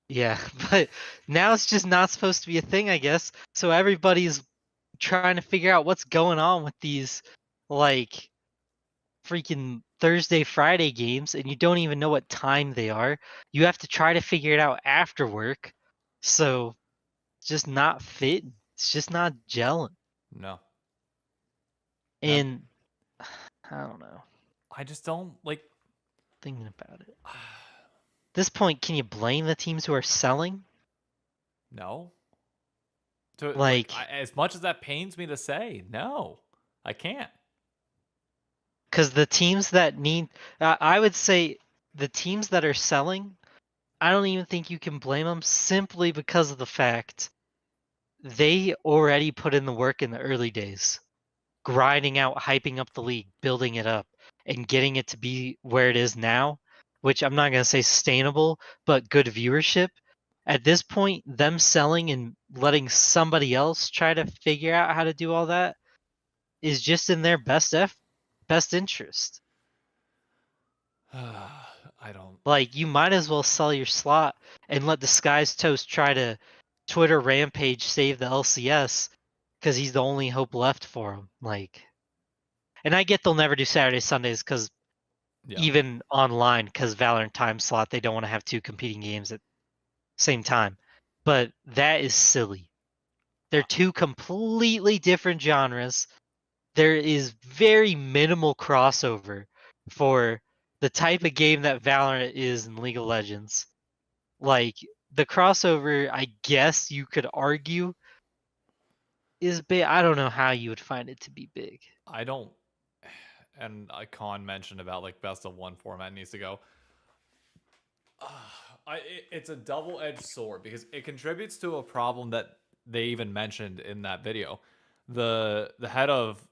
yeah, but now it's just not supposed to be a thing, I guess. So everybody's trying to figure out what's going on with these like freaking Thursday, Friday games, and you don't even know what time they are. You have to try to figure it out after work. So it's just not fitting. It's just not gelling. No. And I don't know. I just don't like Thinking about it. At this point, can you blame the teams who are selling? no. To like, Like, as much as that pains me to say, no, I can't. because the teams that need, I would say the teams that are selling, I don't even think you can blame them simply because of the fact they already put in the work in the early days, grinding out, hyping up the league, building it up, and getting it to be where it is now, which I'm not going to say sustainable, but good viewership. At this point, them selling and letting somebody else try to figure out how to do all that is just in their best interest. I don't. Like, you might as well sell your slot and let Disguised Toast try to Twitter rampage save the LCS because he's the only hope left for him. Like, and I get they'll never do Saturday Sundays because Yeah. even online, because Valorant time slot, they don't want to have two competing games at the same time. But that is silly. They're two completely different genres. There is very minimal crossover for the type of game that Valorant is in League of Legends. Like, the crossover, I guess you could argue, is big. I don't know how you would find it to be big. I don't. And Icon mentioned about like best of one format needs to go. It's a double-edged sword because it contributes to a problem that they even mentioned in that video. The head of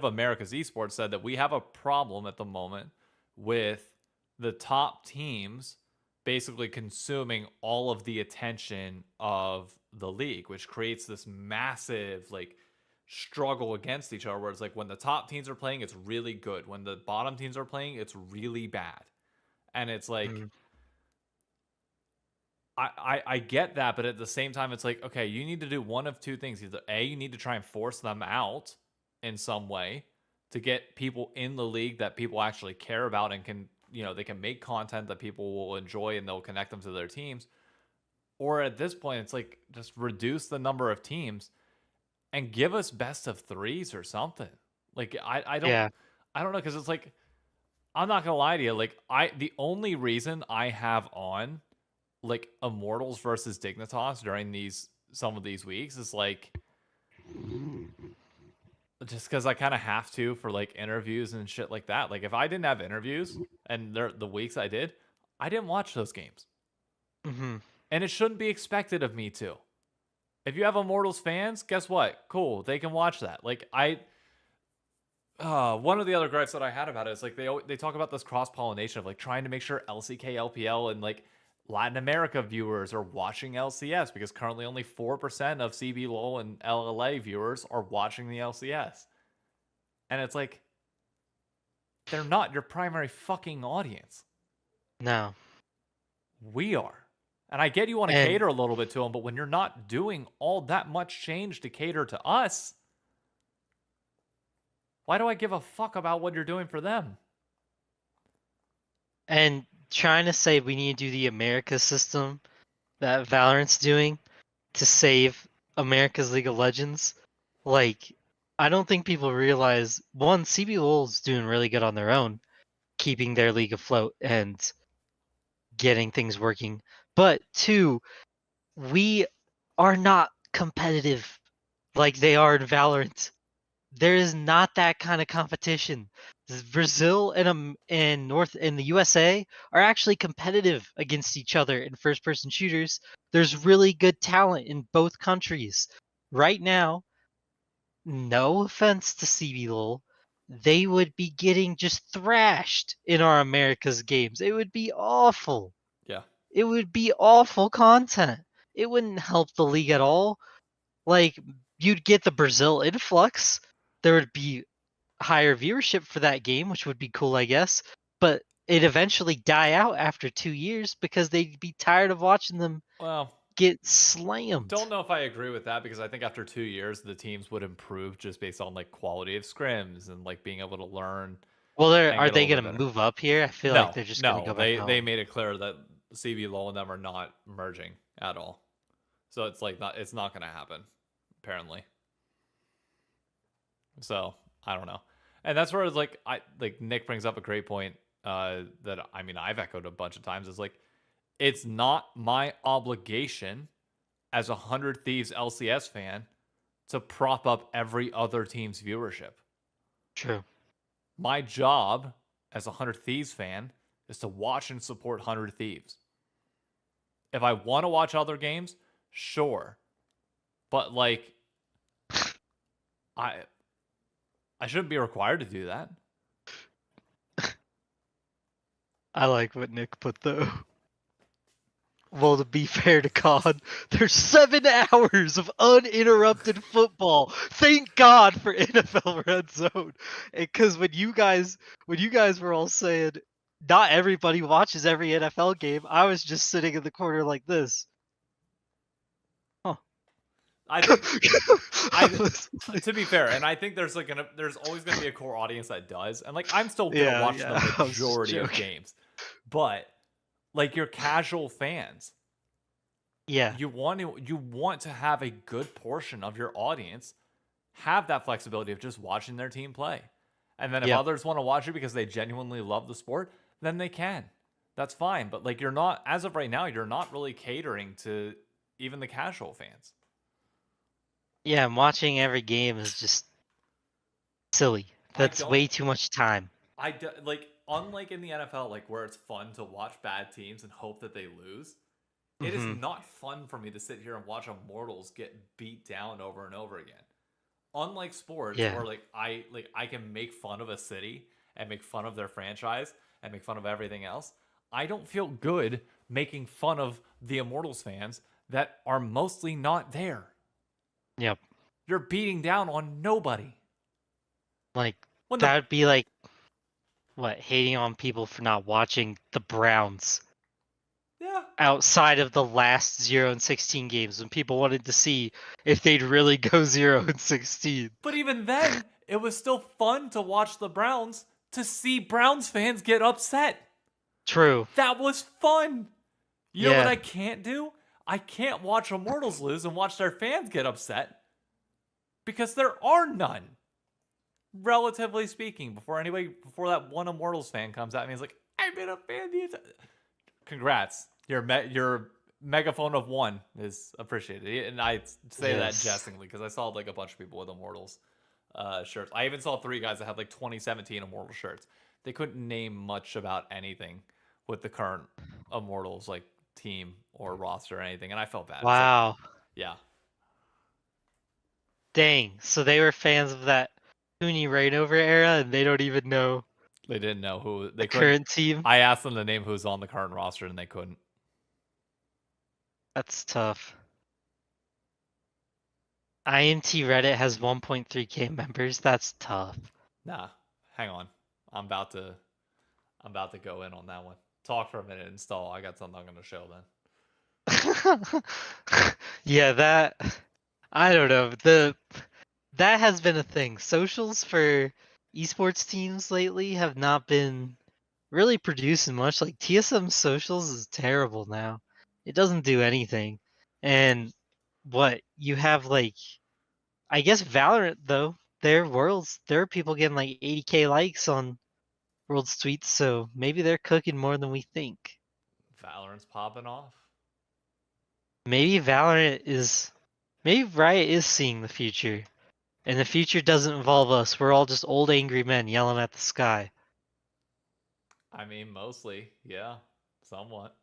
America's esports said that we have a problem at the moment with the top teams basically consuming all of the attention of the league, which creates this massive like struggle against each other where it's like when the top teams are playing it's really good, when the bottom teams are playing it's really bad. And it's like I get that, but at the same time it's like, okay, you need to do one of two things. Either A, you need to try and force them out in some way to get people in the league that people actually care about and can, they can make content that people will enjoy and they'll connect them to their teams. Or at this point, it's like just reduce the number of teams and give us best of threes or something. Like I don't Yeah. I don't know, because it's like, I'm not gonna lie to you, like the only reason I have on like Immortals versus Dignitas during some of these weeks is like just because I kind of have to for like interviews and shit like that. Like if I didn't have interviews and the weeks I didn't watch those games. Mm-hmm. And it shouldn't be expected of me to. If you have Immortals fans, guess what? Cool, they can watch that. Like one of the other gripes that I had about it is like they talk about this cross pollination of like trying to make sure LCK, LPL, and like Latin America viewers are watching LCS because currently only 4% of CBLOL and LLA viewers are watching the LCS. And it's like, they're not your primary fucking audience. No. We are. And I get you want to And cater a little bit to them, but when you're not doing all that much change to cater to us, why do I give a fuck about what you're doing for them? and trying to say we need to do the America system that Valorant's doing to save America's League of Legends, like, I don't think people realize, one, CBLOL's doing really good on their own, keeping their league afloat and getting things working. But two, we are not competitive like they are in Valorant. There is not that kind of competition. Brazil and the USA are actually competitive against each other in first-person shooters. There's really good talent in both countries. Right now, no offense to CBLOL, they would be getting just thrashed in our America's games. It would be awful. Yeah. It would be awful content. It wouldn't help the league at all. Like, you'd get the Brazil influx. There would be higher viewership for that game, which would be cool, I guess. But it'd eventually die out after 2 years because they'd be tired of watching them get slammed. Don't know if I agree with that because I think after 2 years the teams would improve just based on like quality of scrims and like being able to learn. Well, are they going to move up here? I feel like they're just going to go back they home. made it clear that CBLOL and them are not merging at all. So it's like it's not gonna happen, apparently. So I don't know, and that's where it's like Nick brings up a great point that I mean I've echoed a bunch of times. Is like it's not my obligation as a 100 Thieves LCS fan to prop up every other team's viewership. True. My job as a 100 Thieves fan is to watch and support 100 Thieves. If I want to watch other games, sure. But like I shouldn't be required to do that. I like what Nick put though. Well, to be fair to God, there's 7 hours of uninterrupted football. Thank God for NFL Red Zone. Because when you guys were all saying not everybody watches every NFL game, I was just sitting in the corner like this. Huh. I think to be fair, and I think there's always gonna be a core audience that does, and like I'm still gonna watch the majority of games, but like your casual fans, yeah, you want to have a good portion of your audience have that flexibility of just watching their team play, and then if others want to watch it because they genuinely love the sport, then they can. That's fine, but like you're not, as of right now, you're not really catering to even the casual fans. Yeah, and watching every game is just silly. That's way too much time. Like unlike in the NFL, like where it's fun to watch bad teams and hope that they lose. It is not fun for me to sit here and watch Immortals get beat down over and over again. Unlike sports, where like I can make fun of a city and make fun of their franchise and make fun of everything else. I don't feel good making fun of the Immortals fans that are mostly not there. Yep. You're beating down on nobody. Like that would be like what, hating on people for not watching the Browns. Yeah. Outside of the last 0-16 games, when people wanted to see if they'd really go 0-16. But even then, it was still fun to watch the Browns, to see Browns fans get upset. True. That was fun. You know what I can't do? I can't watch Immortals lose and watch their fans get upset. Because there are none. Relatively speaking, before that one Immortals fan comes out and he's like, I've been a fan the entire... Congrats. Your megaphone of one is appreciated. And I say that jestingly because I saw like a bunch of people with Immortals shirts. I even saw 3 guys that had like 2017 Immortal shirts. They couldn't name much about anything with the current Immortals like team or roster or anything, and I felt bad. Wow. Like, yeah. Dang. So they were fans of that Huni Rainover era, and they don't even know. They didn't know who the current team. I asked them to name who's on the current roster, and they couldn't. That's tough. IMT Reddit has 1.3k members. That's tough. Nah, hang on. I'm about to go in on that one. Talk for a minute, install. I got something I'm gonna show then. Yeah, that I don't know. That has been a thing. Socials for esports teams lately have not been really producing much. Like TSM socials is terrible now. It doesn't do anything. And what you have, like, I guess Valorant though, there are people getting like 80k likes on World's tweets, so maybe they're cooking more than we think. Valorant's popping off. Maybe Riot is seeing the future. And the future doesn't involve us. We're all just old angry men yelling at the sky. I mean, mostly, yeah. Somewhat.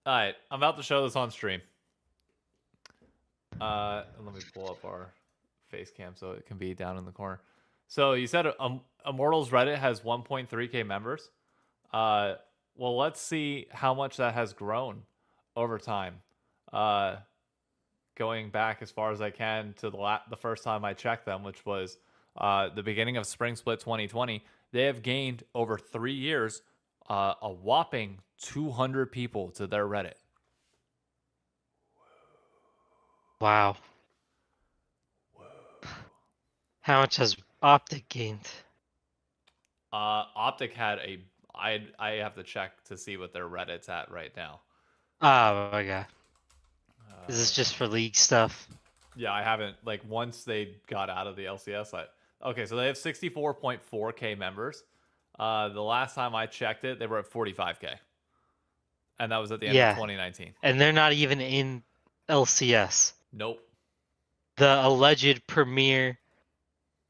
Alright, I'm about to show this on stream. Let me pull up our face cam so it can be down in the corner. So you said Immortals Reddit has 1.3k members. Well, let's see how much that has grown over time. Going back as far as I can to the first time I checked them, which was the beginning of Spring Split 2020. They have gained over 3 years a whopping 200 people to their Reddit. Wow. Whoa. How much has Optic gained? Optic had I have to check to see what their Reddit's at right now. Oh, okay. Is this just for league stuff? Yeah, I haven't like once they got out of the LCS. Okay, so they have 64.4k members. The last time I checked it, they were at 45k, and that was at the end of Yeah, 2019. and they're not even in LCS. Nope. The alleged premier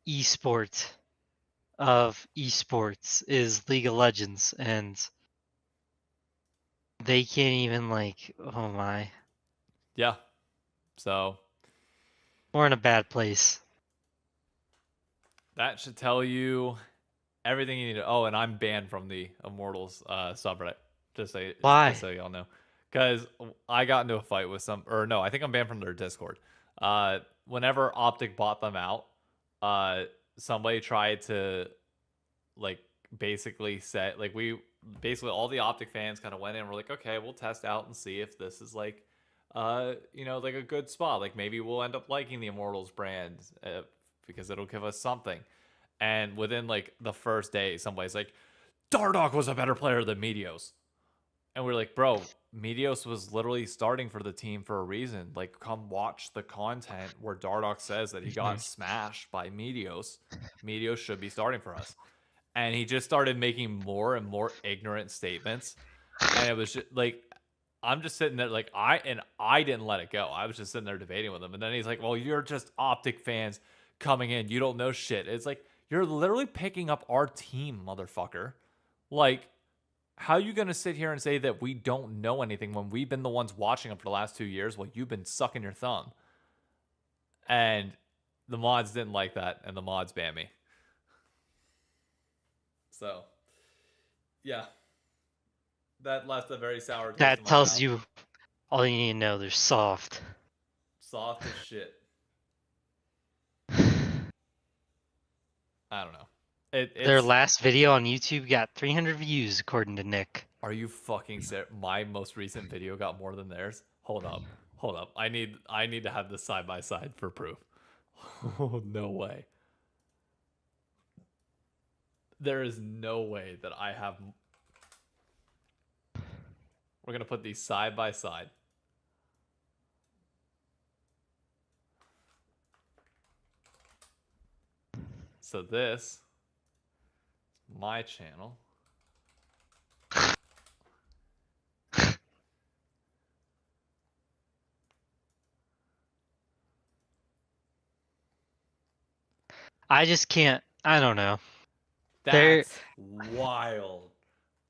esport of esports is League of Legends, and they can't even like, oh my, Yeah. So we're in a bad place. that should tell you everything you need to. Oh, and I'm banned from the Immortals subreddit. Just Why? so y'all know, because I got into a fight with some, or no, I think I'm banned from their Discord. Whenever Optic bought them out, somebody tried to like basically say like we basically all the Optic fans kind of went in. And we're like, okay, we'll test out and see if this is like, like a good spot. Like maybe we'll end up liking the Immortals brand because it'll give us something. And within like the first day, somebody's like, Dardoch was a better player than Meteos. And we're like, bro, Meteos was literally starting for the team for a reason. Like, come watch the content where Dardoch says that he got smashed by Meteos. Meteos should be starting for us. And he just started making more and more ignorant statements. And it was just like, I'm just sitting there like I didn't let it go. I was just sitting there debating with him. And then he's like, well, you're just Optic fans coming in. You don't know shit. It's like, you're literally picking up our team, motherfucker. Like, how are you going to sit here and say that we don't know anything when we've been the ones watching them for the last 2 years while you've been sucking your thumb? And the mods didn't like that, and the mods banned me. So, yeah. That left a very sour taste in That my tells mouth. you all you need to know. They're soft. Soft as shit. I don't know. Their last video on YouTube got 300 views, according to Nick. Are you fucking serious? My most recent video got more than theirs. Hold up. I need to have this side by side for proof. Oh, no way. There is no way that I have. We're gonna put these side by side. So this is my channel. I just can't. I don't know. That's wild.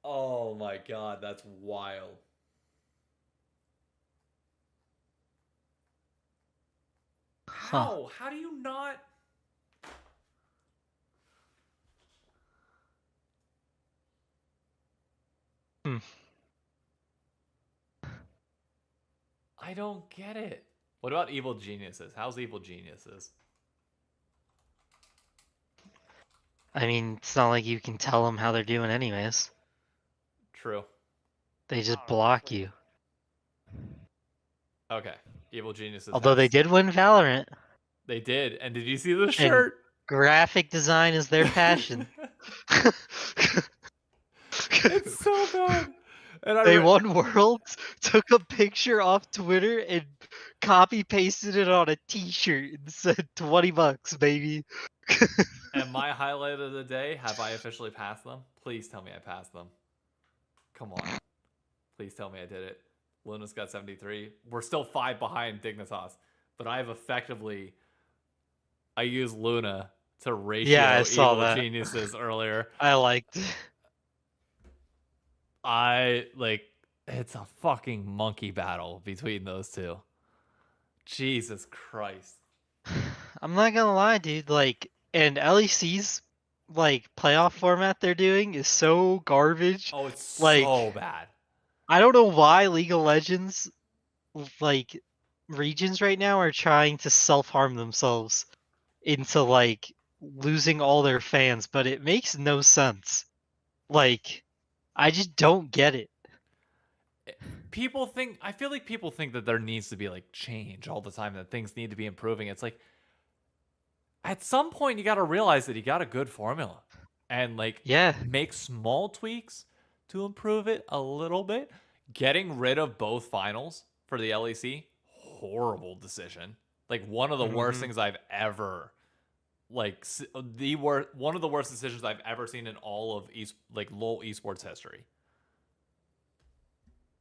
Oh my god, that's wild. How? Huh. How do you not? Hmm. I don't get it. What about Evil Geniuses? How's Evil Geniuses? I mean, it's not like you can tell them how they're doing, anyways. True. They just block you. Okay. Evil Geniuses. Although they did win Valorant. They did. And did you see the shirt? And graphic design is their passion. It's so bad. And they won Worlds, took a picture off Twitter, and copy pasted it on a T-shirt and said $20, baby. And my highlight of the day: have I officially passed them? Please tell me I passed them. Come on, please tell me I did it. Luna's got 73. We're still 5 behind Dignitas, but I have effectively. I used Luna to ratio I saw Evil that. Geniuses earlier. I liked it. It's a fucking monkey battle between those two. Jesus Christ. I'm not gonna lie, dude. Like, and LEC's like playoff format they're doing is so garbage. Oh, it's like, so bad. I don't know why League of Legends like regions right now are trying to self-harm themselves into like losing all their fans, but it makes no sense. Like, I just don't get it. I feel like people think that there needs to be like change all the time, that things need to be improving. It's like at some point you got to realize that you got a good formula and like make small tweaks to improve it a little bit. Getting rid of both finals for the LEC, horrible decision. Like one of the worst things I've ever one of the worst decisions I've ever seen in all of LoL esports history.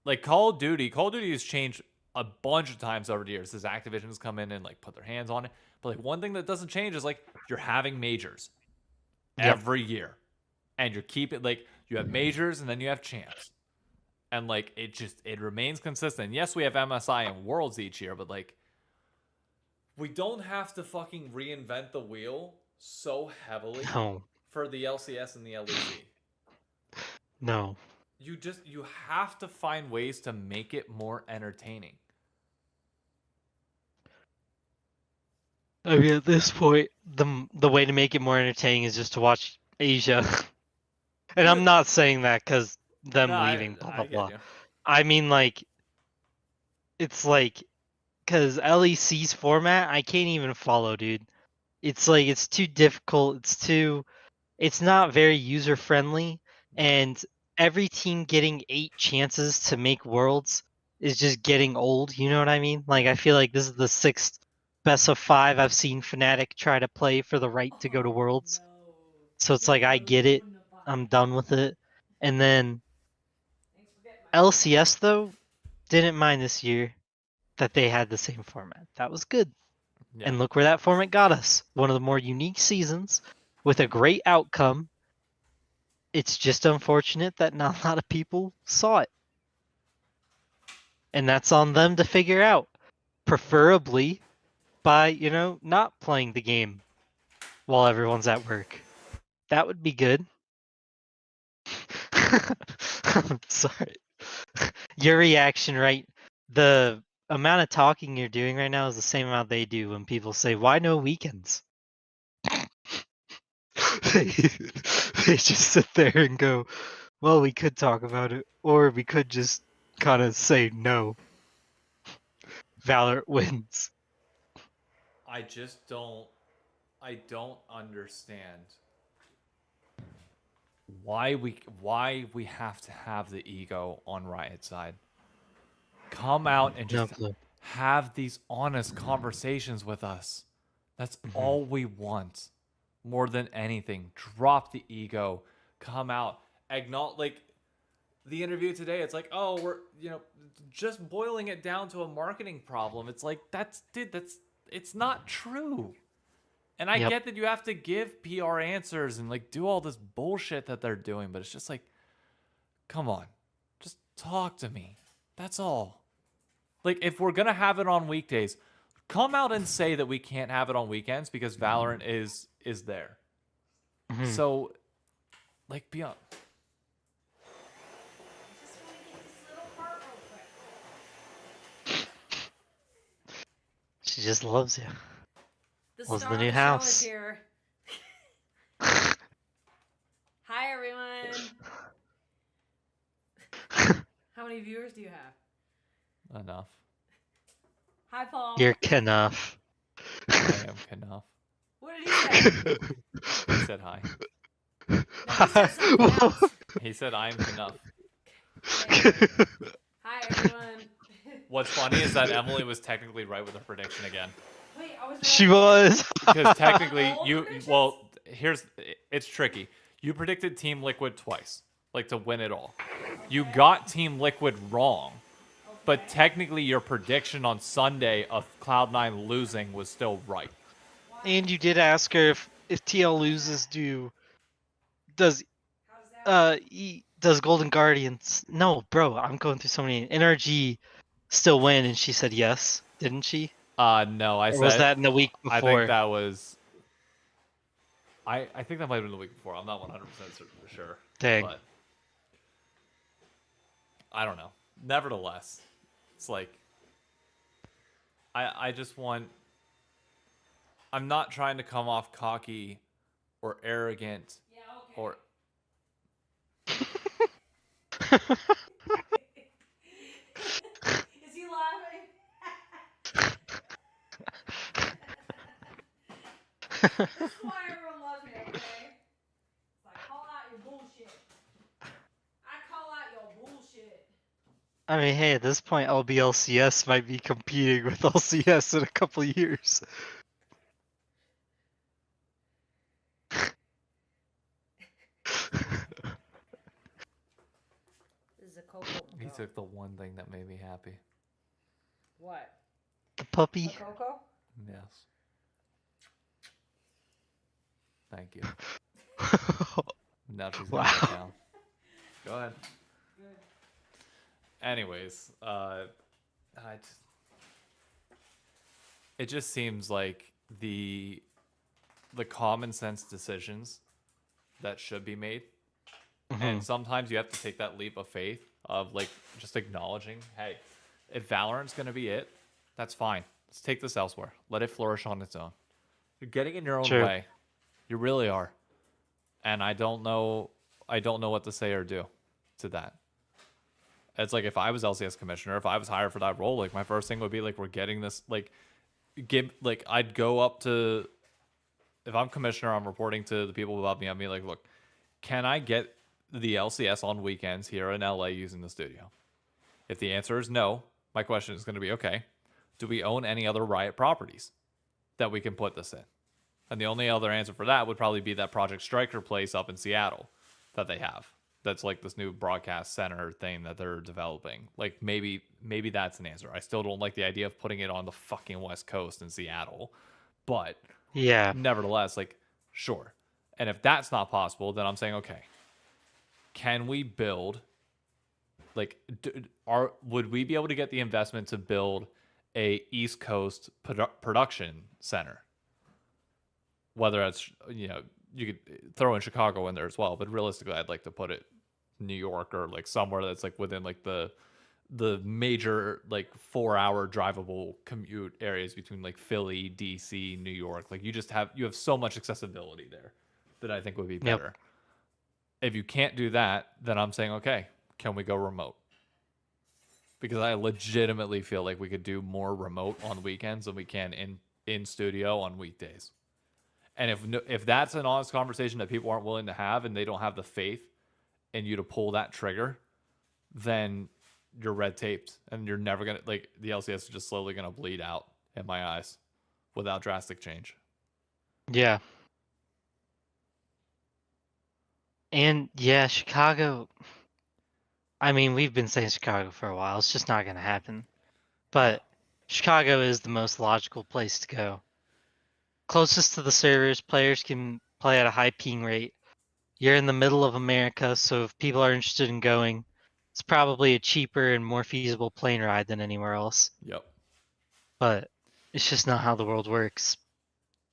Like Call of Duty has changed a bunch of times over the years as Activision's come in and like put their hands on it. But like one thing that doesn't change is like you're having majors every year. And you're keeping like you have majors and then you have champs. And like it remains consistent. Yes, we have MSI and Worlds each year, but like we don't have to fucking reinvent the wheel so heavily for the LCS and the LEC. No. You have to find ways to make it more entertaining. I mean, at this point, the way to make it more entertaining is just to watch Asia. And I'm not saying that because them leaving, blah blah blah. I mean, like, it's like, because LEC's format, I can't even follow, dude. It's like it's too difficult. It's not very user friendly, and every team getting 8 chances to make worlds is just getting old. You know what I mean? Like I feel like this is the 6th best of 5 I've seen Fnatic try to play for the right to go to worlds. No. So it's like I get it. I'm done with it. And then LCS though didn't mind this year that they had the same format. That was good. Yeah. And look where that format got us. One of the more unique seasons with a great outcome. It's just unfortunate that not a lot of people saw it. And that's on them to figure out. Preferably by, not playing the game while everyone's at work. That would be good. I'm sorry. Your reaction, right? The amount of talking you're doing right now is the same amount they do when people say, why no weekends? they just sit there and go, well, we could talk about it, or we could just kind of say no. Valorant wins. I don't understand why we have to have the ego on Riot's side. Come out and just have these honest conversations with us. That's all we want. More than anything, drop the ego. Come out, acknowledge. Like the interview today, it's like, oh, we're just boiling it down to a marketing problem. It's like it's not true. And I get that you have to give PR answers and like do all this bullshit that they're doing, but it's just like, come on, just talk to me. That's all. Like if we're gonna have it on weekdays, come out and say that we can't have it on weekends because Valorant is there. So, like, be on. She just loves you. Loves the new house. Here. Hi, everyone. How many viewers do you have? Enough. Hi, Paul. You're Knuff. I am Knuff. What did he say? He said hi. No, he said something else. He said I'm Knuff. Hi, everyone. What's funny is that Emily was technically right with her prediction again. Wait, I was right. She was. Because technically, it's tricky. You predicted Team Liquid twice, like to win it all. Okay. You got Team Liquid wrong, but technically your prediction on Sunday of Cloud9 losing was still right. And you did ask her if TL loses, does Golden Guardians? No, bro, I'm going through so many. NRG still win, and she said yes, didn't she? No, I said. Was that in the week before? I think that was. I think that might have been the week before. I'm not 100% sure. Dang. But I don't know. Nevertheless, it's like I just want. I'm not trying to come off cocky or arrogant or. Is he laughing? That's why everyone loves me, okay? It's like, call out your bullshit. I call I mean, hey, at this point, LBLCS might be competing with LCS in a couple of years. This is a Coco. He took the one thing that made me happy. What? The A puppy. Coco? Yes. Thank you. Now she's gonna Wow. get down. Go ahead. Good. Anyways, it just seems like the common sense decisions that should be made, and sometimes you have to take that leap of faith of like just acknowledging, hey, if Valorant's gonna be it, that's fine. Let's take this elsewhere. Let it flourish on its own. You're getting in your own True. way. You really are. And I don't know what to say or do to that. It's like if I was LCS commissioner, if I was hired for that role, like my first thing would be like, we're getting this, like, I'd go up to, if I'm commissioner, I'm reporting to the people above me. I'd be like, look, can I get the LCS on weekends here in LA using the studio? If the answer is no, my question is going to be, okay, do we own any other Riot properties that we can put this in? And the only other answer for that would probably be that Project Striker place up in Seattle that they have. That's like this new broadcast center thing that they're developing. Like maybe that's an answer. I still don't like the idea of putting it on the fucking West Coast in Seattle. But Yeah. nevertheless, like, sure. And if that's not possible, then I'm saying, okay, can we build, like, would we be able to get the investment to build a East Coast production center? Whether it's, you could throw in Chicago in there as well, but realistically, I'd like to put it New York or like somewhere that's like within like the major like 4-hour drivable commute areas between like Philly, DC, New York. Like you have so much accessibility there that I think would be better. If you can't do that, then I'm saying, okay, can we go remote? Because I legitimately feel like we could do more remote on weekends than we can in studio on weekdays. And if that's an honest conversation that people aren't willing to have and they don't have the faith in you to pull that trigger, then you're red taped and you're never going to, like, the LCS is just slowly going to bleed out in my eyes without drastic change. Yeah. And yeah, Chicago. I mean, we've been saying Chicago for a while. It's just not going to happen. But Chicago is the most logical place to go. Closest to the servers, players can play at a high ping rate. You're in the middle of America, so if people are interested in going, it's probably a cheaper and more feasible plane ride than anywhere else. Yep. But it's just not how the world works.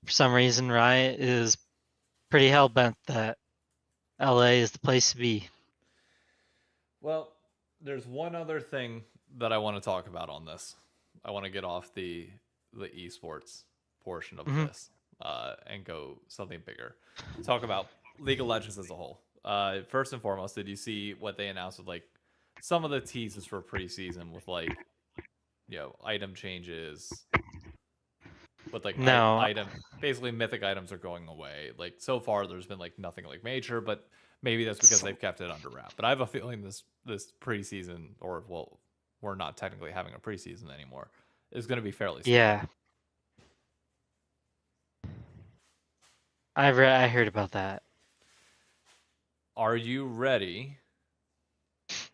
For some reason, Riot is pretty hell-bent that LA is the place to be. Well, there's one other thing that I want to talk about on this. I want to get off the esports portion of this and go something bigger. Talk about League of Legends as a whole. First and foremost, did you see what they announced with like some of the teases for preseason with like, item changes? With like No. basically mythic items are going away. Like so far, there's been like nothing like major, but maybe that's because they've kept it under wrap. But I have a feeling this preseason, or well, we're not technically having a preseason anymore, is going to be fairly small. Yeah. I heard about that. Are you ready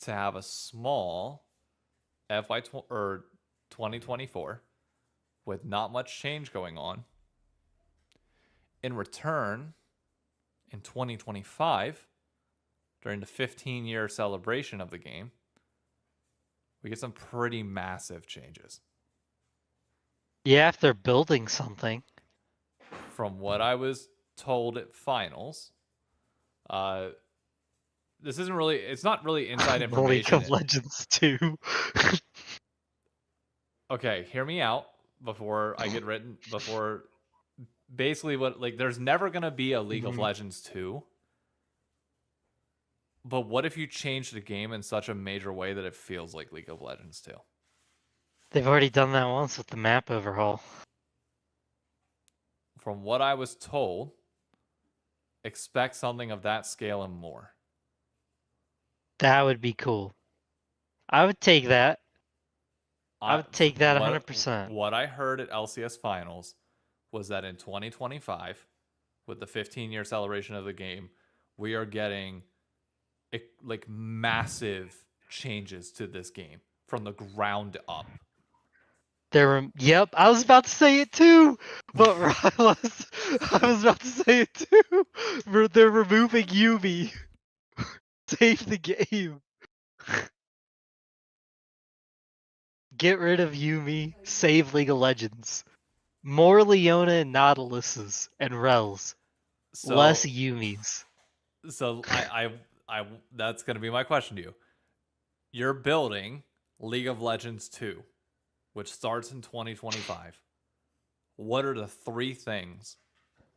to have a small or 2024 with not much change going on? In return, in 2025, during the 15-year celebration of the game, we get some pretty massive changes. Yeah, if they're building something. From what I was told at finals, this isn't really, it's not really inside information. League of Legends 2. Okay, hear me out before I get written, before basically what, like, there's never going to be a League of Legends 2. But what if you change the game in such a major way that it feels like League of Legends 2? They've already done that once with the map overhaul. From what I was told, expect something of that scale and more. That would be cool. I would take that. I would take that What 100%. what I heard at LCS finals was that in 2025, with the 15-year celebration of the game, we are getting like massive changes to this game from the ground up. Yep, I was about to say it too. But I was about to say it too. They're removing Yumi. Save the game. Get rid of Yumi. Save League of Legends. More Leona and Nautiluses and Rels. Less So Yumis. so that's gonna be my question to you. You're building League of Legends 2, which starts in 2025. What are the three things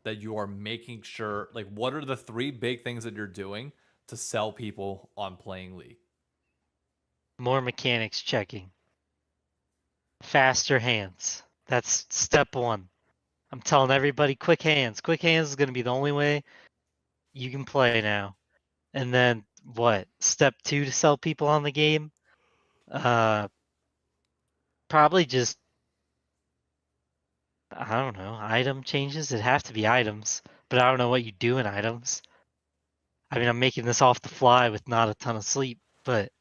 that you are making sure, like, what are the three big things that you're doing to sell people on playing League? More mechanics checking. Faster hands. That's step one. I'm telling everybody quick hands. Quick hands is going to be the only way you can play now. And then what? Step two to sell people on the game? Probably just, I don't know, item changes. It'd have to be items, but I don't know what you do in items. I mean, I'm making this off the fly with not a ton of sleep, but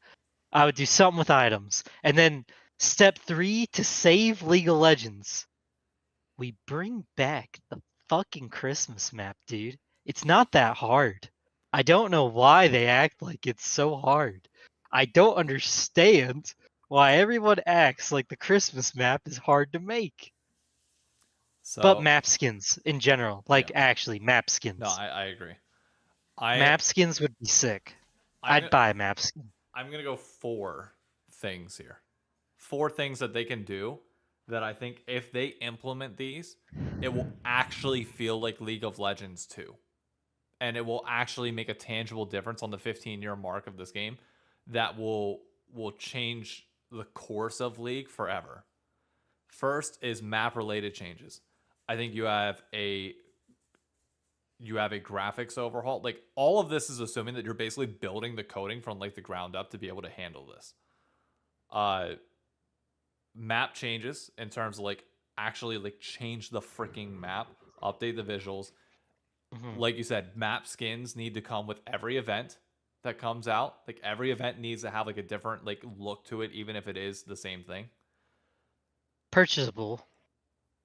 I would do something with items. And then step three to save League of Legends. We bring back the fucking Christmas map, dude. It's not that hard. I don't know why they act like it's so hard. I don't understand why everyone acts like the Christmas map is hard to make. But So map skins in general, like yeah, actually map no, skins. I agree. I Map skins would be sick. I'm I'd gonna buy a map skin. I'm gonna go four things here. Four things that they can do that I think if they implement these, it will actually feel like League of Legends 2. And it will actually make a tangible difference on the 15-year mark of this game that will change the course of League forever. First is map related changes. I think you have a graphics overhaul. Like, all of this is assuming that you're basically building the coding from like the ground up to be able to handle this. Map changes in terms of like actually like change the freaking map, update the visuals. Like you said, map skins need to come with every event that comes out. Like, every event needs to have like a different like look to it, even if it is the same thing. Purchasable.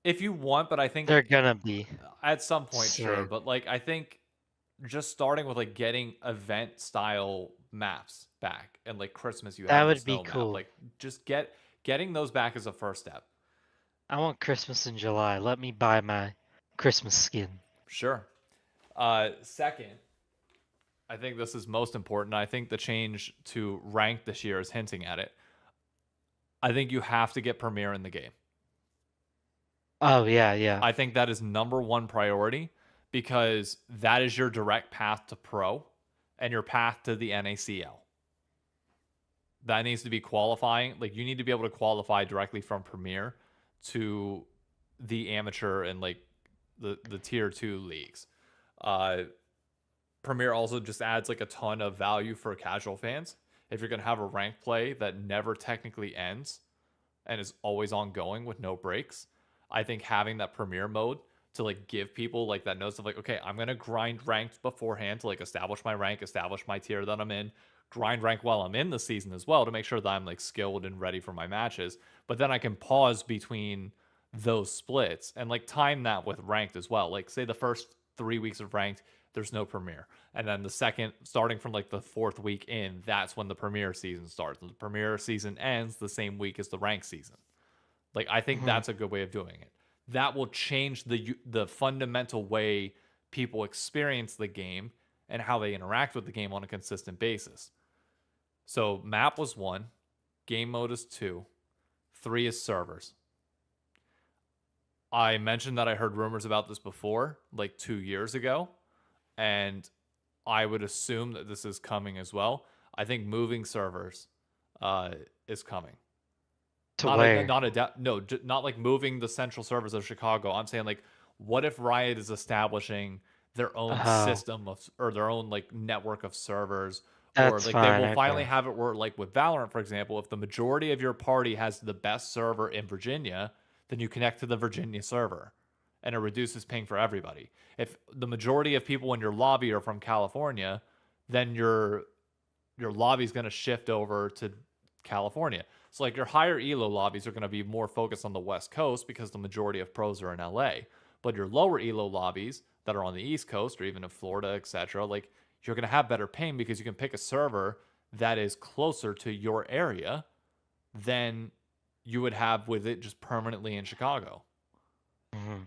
If you want, but I think They're gonna be. at some point, sure. So But like, I think just starting with like getting event style maps back, and like Christmas, you that have the would be snow map. cool. Like, just getting those back is a first step. I want Christmas in July. Let me buy my Christmas skin. Sure. Second, I think this is most important. I think the change to rank this year is hinting at it. I think you have to get Premier in the game. Oh yeah, yeah. I think that is number one priority, because that is your direct path to pro and your path to the NACL. That needs to be qualifying. Like, you need to be able to qualify directly from Premier to the amateur and like the tier 2 leagues. Premier also just adds like a ton of value for casual fans. If you're going to have a ranked play that never technically ends and is always ongoing with no breaks, I think having that Premier mode to like give people like that notice of like, okay, I'm going to grind ranked beforehand to like establish my rank, establish my tier that I'm in, grind rank while I'm in the season as well to make sure that I'm like skilled and ready for my matches. But then I can pause between those splits and like time that with ranked as well. Like, say the first 3 weeks of ranked, there's no Premier. And then the second, starting from like the fourth week in, that's when the Premier season starts. The Premier season ends the same week as the rank season. Like, I think that's a good way of doing it. That will change the fundamental way people experience the game and how they interact with the game on a consistent basis. So map was 1, game mode is 2, 3 is servers. I mentioned that I heard rumors about this before, like 2 years ago, and I would assume that this is coming as well. I think moving servers is coming. To where? Not like moving the central servers of Chicago. I'm saying, like, what if Riot is establishing their own Oh, system of, or their own like network of servers, Or That's like they fine. will finally Okay. have it where, like with Valorant, for example, if the majority of your party has the best server in Virginia, then you connect to the Virginia server, and it reduces ping for everybody. If the majority of people in your lobby are from California, then your lobby's going to shift over to California. So like your higher elo lobbies are going to be more focused on the West Coast because the majority of pros are in LA. But your lower elo lobbies that are on the East Coast or even in Florida, etc., like you're going to have better ping because you can pick a server that is closer to your area than you would have with it just permanently in Chicago. Mhm.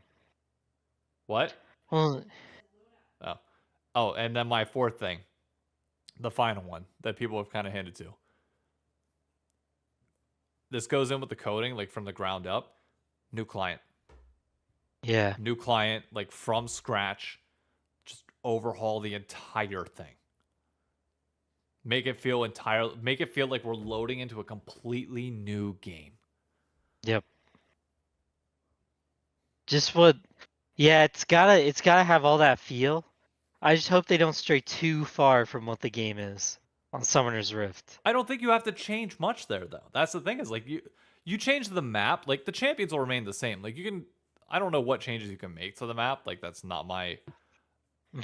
What? Well, Oh. Oh, and then my fourth thing, the final one that people have kind of handed to. This goes in with the coding, like from the ground up. New client. yeah. New client, like from scratch. Just overhaul the entire thing. Make it feel like we're loading into a completely new game. Yep. Just what? Yeah, it's gotta have all that feel. I just hope they don't stray too far from what the game is on Summoner's Rift. I don't think you have to change much there though. That's the thing is like you change the map, like the champions will remain the same. Like you can I don't know what changes you can make to the map. Like that's not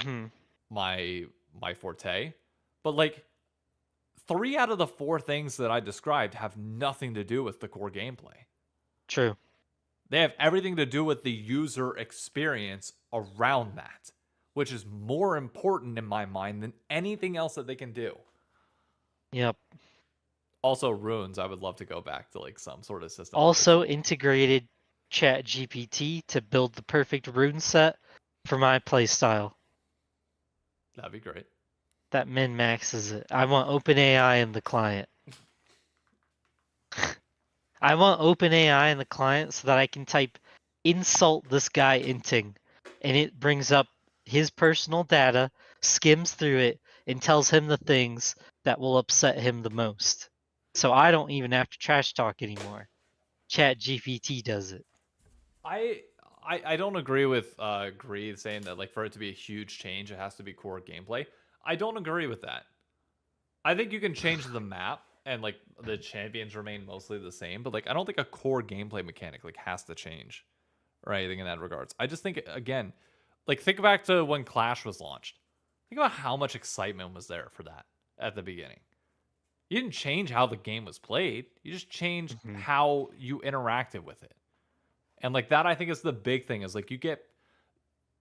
Hmm. my forte. But like 3 out of the 4 things that I described have nothing to do with the core gameplay. True. They have everything to do with the user experience around that, which is more important in my mind than anything else that they can do. Yep. Also, runes, I would love to go back to like some sort of system. Also integrated Chat GPT to build the perfect rune set for my playstyle. That'd be great. That min maxes it. I want OpenAI in the client. I want OpenAI in the client so that I can type insult this guy inting and it brings up his personal data, skims through it, and tells him the things that will upset him the most. So I don't even have to trash talk anymore. Chat GPT does it. I don't agree with Greed saying that like for it to be a huge change, it has to be core gameplay. I don't agree with that. I think you can change the map and like the champions remain mostly the same, but like I don't think a core gameplay mechanic like has to change or anything in that regards. I just think again, like think back to when Clash was launched. Think about how much excitement was there for that at the beginning. You didn't change how the game was played. You just changed Mhm. how you interacted with it. And like that I think is the big thing is like you get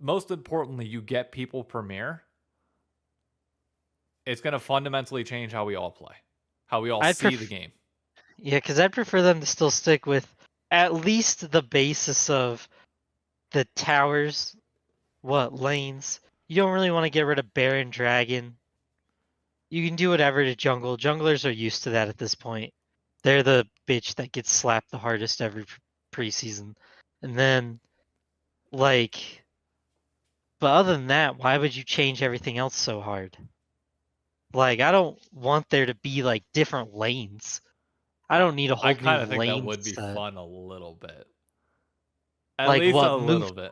most importantly you get people premiere. It's going to fundamentally change how we all play. How we all I'd see the game. Yeah, because I'd prefer them to still stick with at least the basis of the towers, lanes. You don't really want to get rid of Baron Dragon. You can do whatever to jungle. Junglers are used to that at this point. They're the bitch that gets slapped the hardest every preseason. And then, like, but other than that, why would you change everything else so hard? Like, I don't want there to be, like, different lanes. I don't need a I whole new kind of think that lane would be set. fun a little bit. At Like, least what a move? little bit.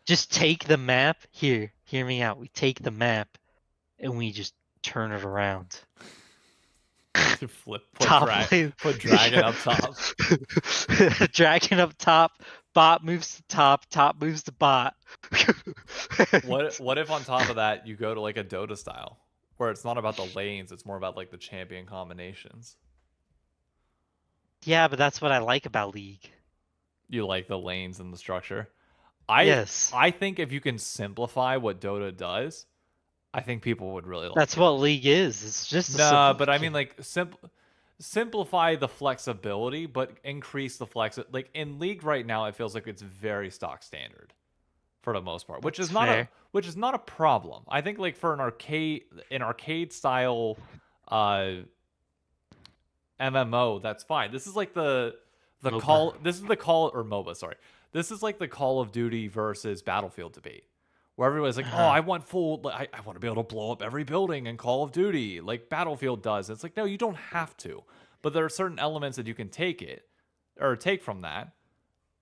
Just take the map. Here, hear me out. We take the map and we just turn it around. To flip, Top lane. put dragon up top. Dragon up top. Bot moves to top. Top moves to bot. What if on top of that you go to like a Dota style where it's not about the lanes, it's more about like the champion combinations. Yeah, but that's what I like about League. You like the lanes and the structure. I Yes. I think if you can simplify what Dota does, I think people would really like That's it. what League is. It's just a Nah, but I mean simplification. like simplify the flexibility, but increase the flex. Like in League right now, it feels like it's very stock standard for the most part, That's fair. which is not a problem. I think like for an arcade style uh MMO, that's fine. This is like the MOBA. call this is the call or MOBA, sorry. This is like the Call of Duty versus Battlefield debate. Where everybody's like, "Oh, Uh-huh. I want full I want to be able to blow up every building in Call of Duty like Battlefield does." It's like, "No, you don't have to." But there are certain elements that you can take from that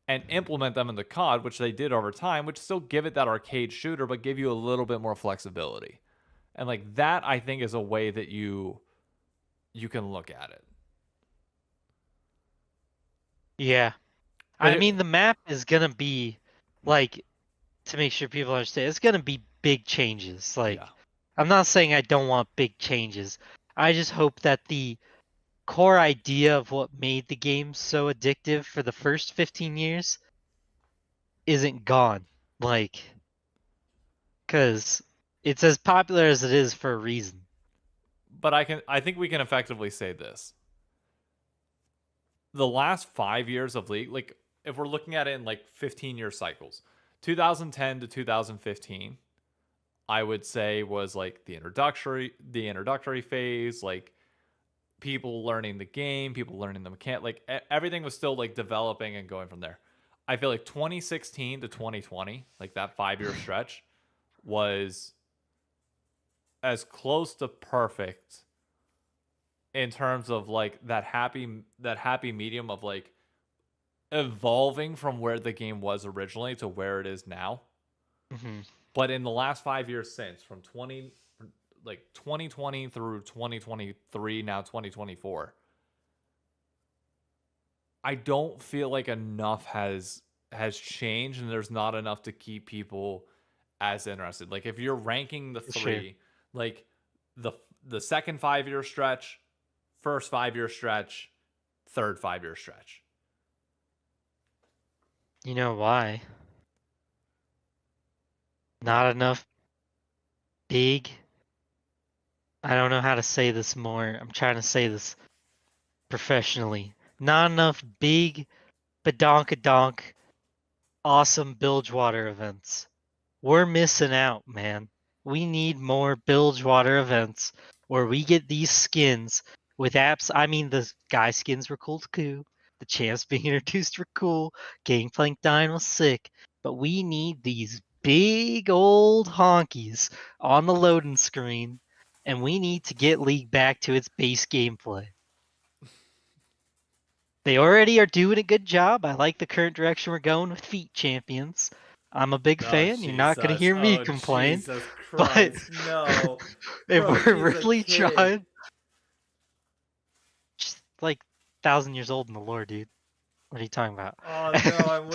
and implement them in the COD, which they did over time, which still give it that arcade shooter, but give you a little bit more flexibility. And like that, I think is a way that you can look at it. Yeah. But I mean, the map is gonna be like, to make sure people understand, it's gonna be big changes. Like, yeah, I'm not saying I don't want big changes. I just hope that the core idea of what made the game so addictive for the first 15 years isn't gone. Like, because it's as popular as it is for a reason. but I think we can effectively say this. The last 5 years of League, like if we're looking at it in like 15-year cycles, 2010 to 2015, I would say was like the introductory phase, like people learning the game, people learning the mechanic, like everything was still like developing and going from there. I feel like 2016 to 2020, like that 5 year stretch, was as close to perfect in terms of like that happy medium of like evolving from where the game was originally to where it is now. Mm-hmm. But in the last 5 years since, from 2020 through 2023, now 2024, I don't feel like enough has changed, and there's not enough to keep people as interested. Like if you're ranking the three, Sure. like the the second 5 year stretch, first 5 year stretch, third 5 year stretch. You know why? Why? Not enough big. I don't know how to say this more. I'm trying to say this professionally. Not enough big badonkadonk awesome Bilgewater events. We're missing out, man. We need more Bilgewater events where we get these skins with apps. I mean, the guy skins were cool too. The champs being introduced were cool. Gangplank Dine was sick. But we need these big old honkies on the loading screen, and we need to get League back to its base gameplay. They already are doing a good job. I like the current direction we're going with feet champions. I'm a big Oh fan. You're not going to Jesus! hear me Oh complain. Jesus But Christ! No, if bro, we're she's a really kid. trying, just like 1,000 years old in the lore, dude. What are you talking about? Oh no, I'm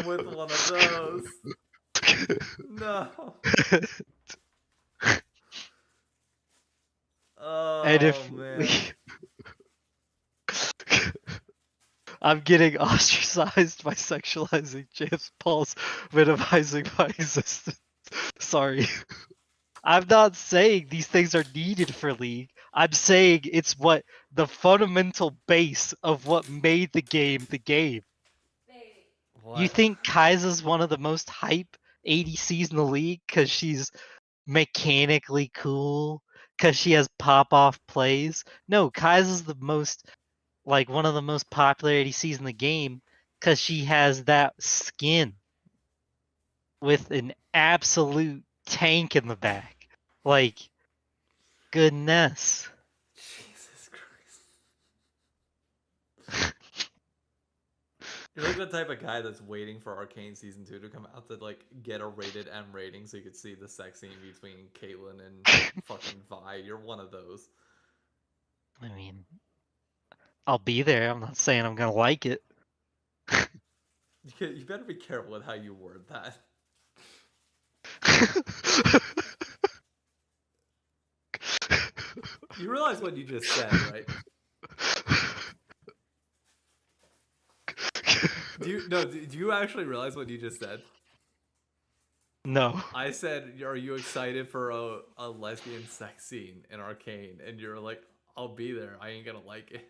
with one of those. No. And Oh if man. I'm getting ostracized by sexualizing James Paul's minimizing my existence. Sorry. I'm not saying these things are needed for League. I'm saying it's what the fundamental base of what made the game the game. You What? think Kaisa's one of the most hype ADCs in the league because she's mechanically cool, because she has pop-off plays? No, Kaisa's the most, like, one of the most popular ADCs in the game because she has that skin with an absolute tank in the back. Like, goodness. Jesus Christ. You're like the type of guy that's waiting for Arcane Season 2 to come out to like get a rated M rating so you could see the sex scene between Caitlyn and fucking Vi. You're one of those. I mean, I'll be there. I'm not saying I'm gonna like it. You better be careful with how you word that. You realize what you just said, right? Do you actually realize what you just said? No. I said, are you excited for a lesbian sex scene in Arcane? And you're like, I'll be there. I ain't gonna like it.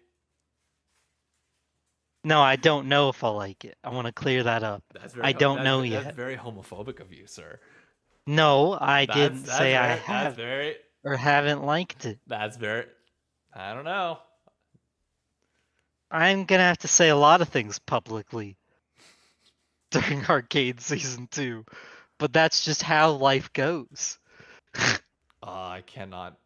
No, I don't know if I'll like it. I want to clear that up. I don't know that's yet. very homophobic of you, sir. No, I didn't That's say I very have or haven't liked it. that's very I don't know. I'm gonna have to say a lot of things publicly during Arcade Season 2, but that's just how life goes. I cannot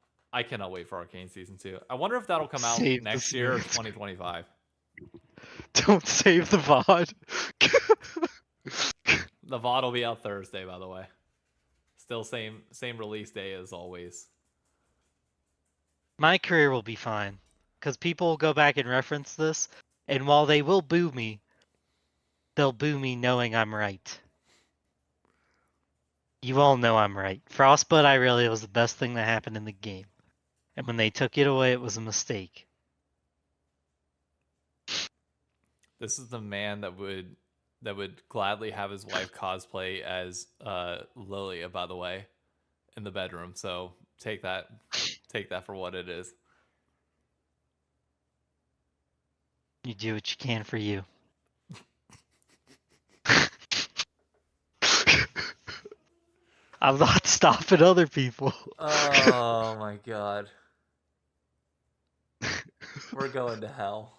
wait for Arcane Season 2. I wonder if that'll come out Save the next year or smooth. 2025. Don't save the VOD. The VOD will be out Thursday, by the way. Still same release day as always. My career will be fine, because people will go back and reference this, and while they will boo me, they'll boo me knowing I'm right. You all know I'm right. Frostbite Irelia was the best thing that happened in the game. And when they took it away, it was a mistake. This is the man that would gladly have his wife cosplay as Lilia, by the way, in the bedroom. So take that for what it is. You do what you can for you. I'm not stopping other people. Oh my god. We're going to hell.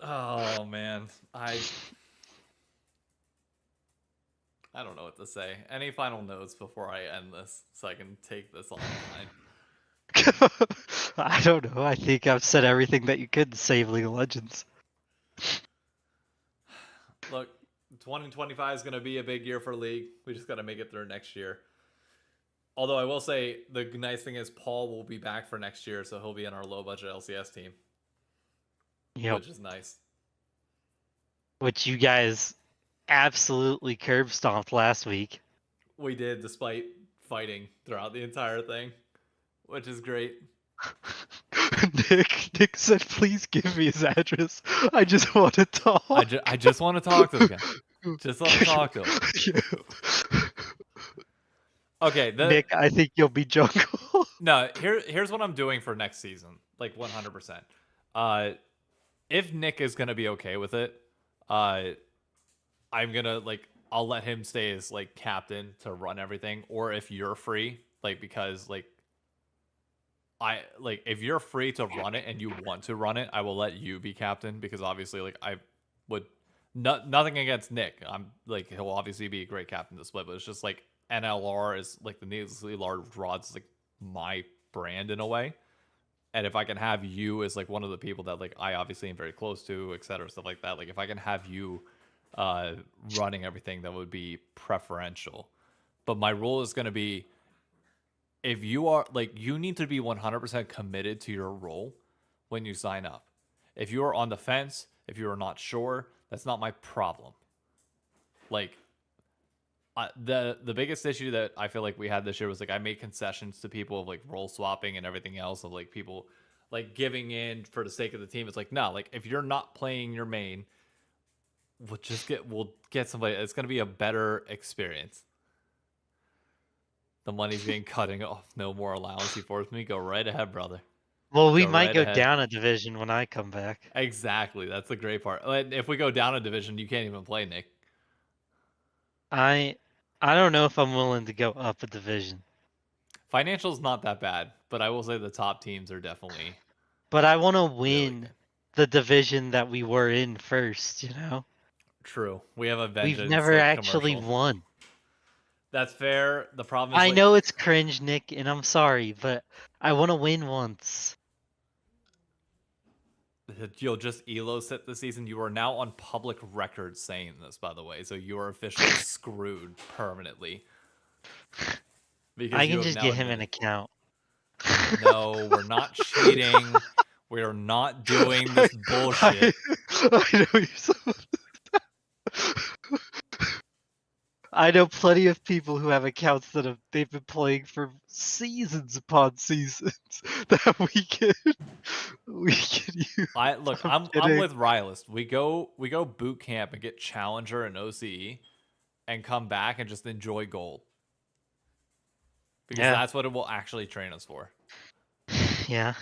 Oh man. I don't know what to say. Any final notes before I end this so I can take this offline? I don't know. I think I've said everything that you could to save League of Legends. Look, 2025 is going to be a big year for League. We just got to make it through next year. Although I will say the nice thing is Paul will be back for next year, so he'll be in our low budget LCS team. Yep. Which is nice. Which you guys absolutely curb stomped last week. We did, despite fighting throughout the entire thing, which is great. Nick said, "Please give me his address. I just want to talk. I just want to talk to the guy. Just want to talk to him." Yeah. Okay, Nick, I think you'll be jungle. No, here's what I'm doing for next season, like 100%. If Nick is gonna be okay with it, I'm gonna I'll let him stay as like captain to run everything, or if you're free, because if you're free to run it and you want to run it, I will let you be captain, because obviously I would nothing against Nick. I'm he'll obviously be a great captain to split, but it's just NLR is the needlessly large rods my brand in a way. And if I can have you as one of the people that I obviously am very close to, etc., stuff like that, if I can have you running everything, that would be preferential. But my rule is going to be, if you are you need to be 100% committed to your role when you sign up. If you are on the fence, if you are not sure, that's not my problem. The biggest issue that I feel we had this year was I made concessions to people of role swapping and everything else, of people giving in for the sake of the team. It's no, if you're not playing your main, we'll get somebody. It's gonna be a better experience. The money's being cutting off. No more allowance. He forced me. Go right ahead, brother. Well, we might go down a division when I come back. Exactly. That's the great part. If we go down a division, you can't even play, Nick. I don't know if I'm willing to go up a division. Financial's not that bad, but I will say the top teams are definitely. But I want to win the division that we were in first, you know? True. We have a vengeance. We've never actually won. That's fair. The problem is I know it's cringe, Nick, and I'm sorry, but I want to win once. You'll just elo sit this season. You are now on public record saying this, by the way, so you are officially screwed permanently. Because I can just get him an account. No, we're not cheating. We are not doing this bullshit. I know you're so... I know plenty of people who have accounts that they've been playing for seasons upon seasons that we can use. I'm with Rylist. We go boot camp and get Challenger and OCE, and come back and just enjoy gold. Because that's what it will actually train us for. Yeah.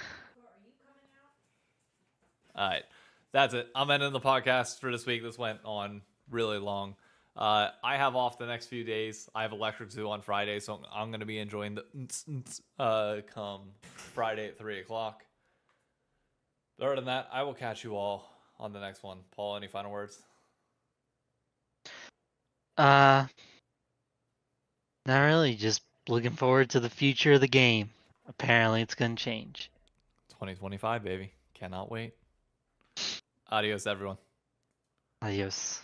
All right, that's it. I'm ending the podcast for this week. This went on really long. I have off the next few days. I have Electric Zoo on Friday, so I'm going to be enjoying the come Friday at 3 o'clock. But other than that, I will catch you all on the next one. Paul, any final words? Not really. Just looking forward to the future of the game. Apparently, it's going to change. 2025, baby. Cannot wait. Adios, everyone. Adios.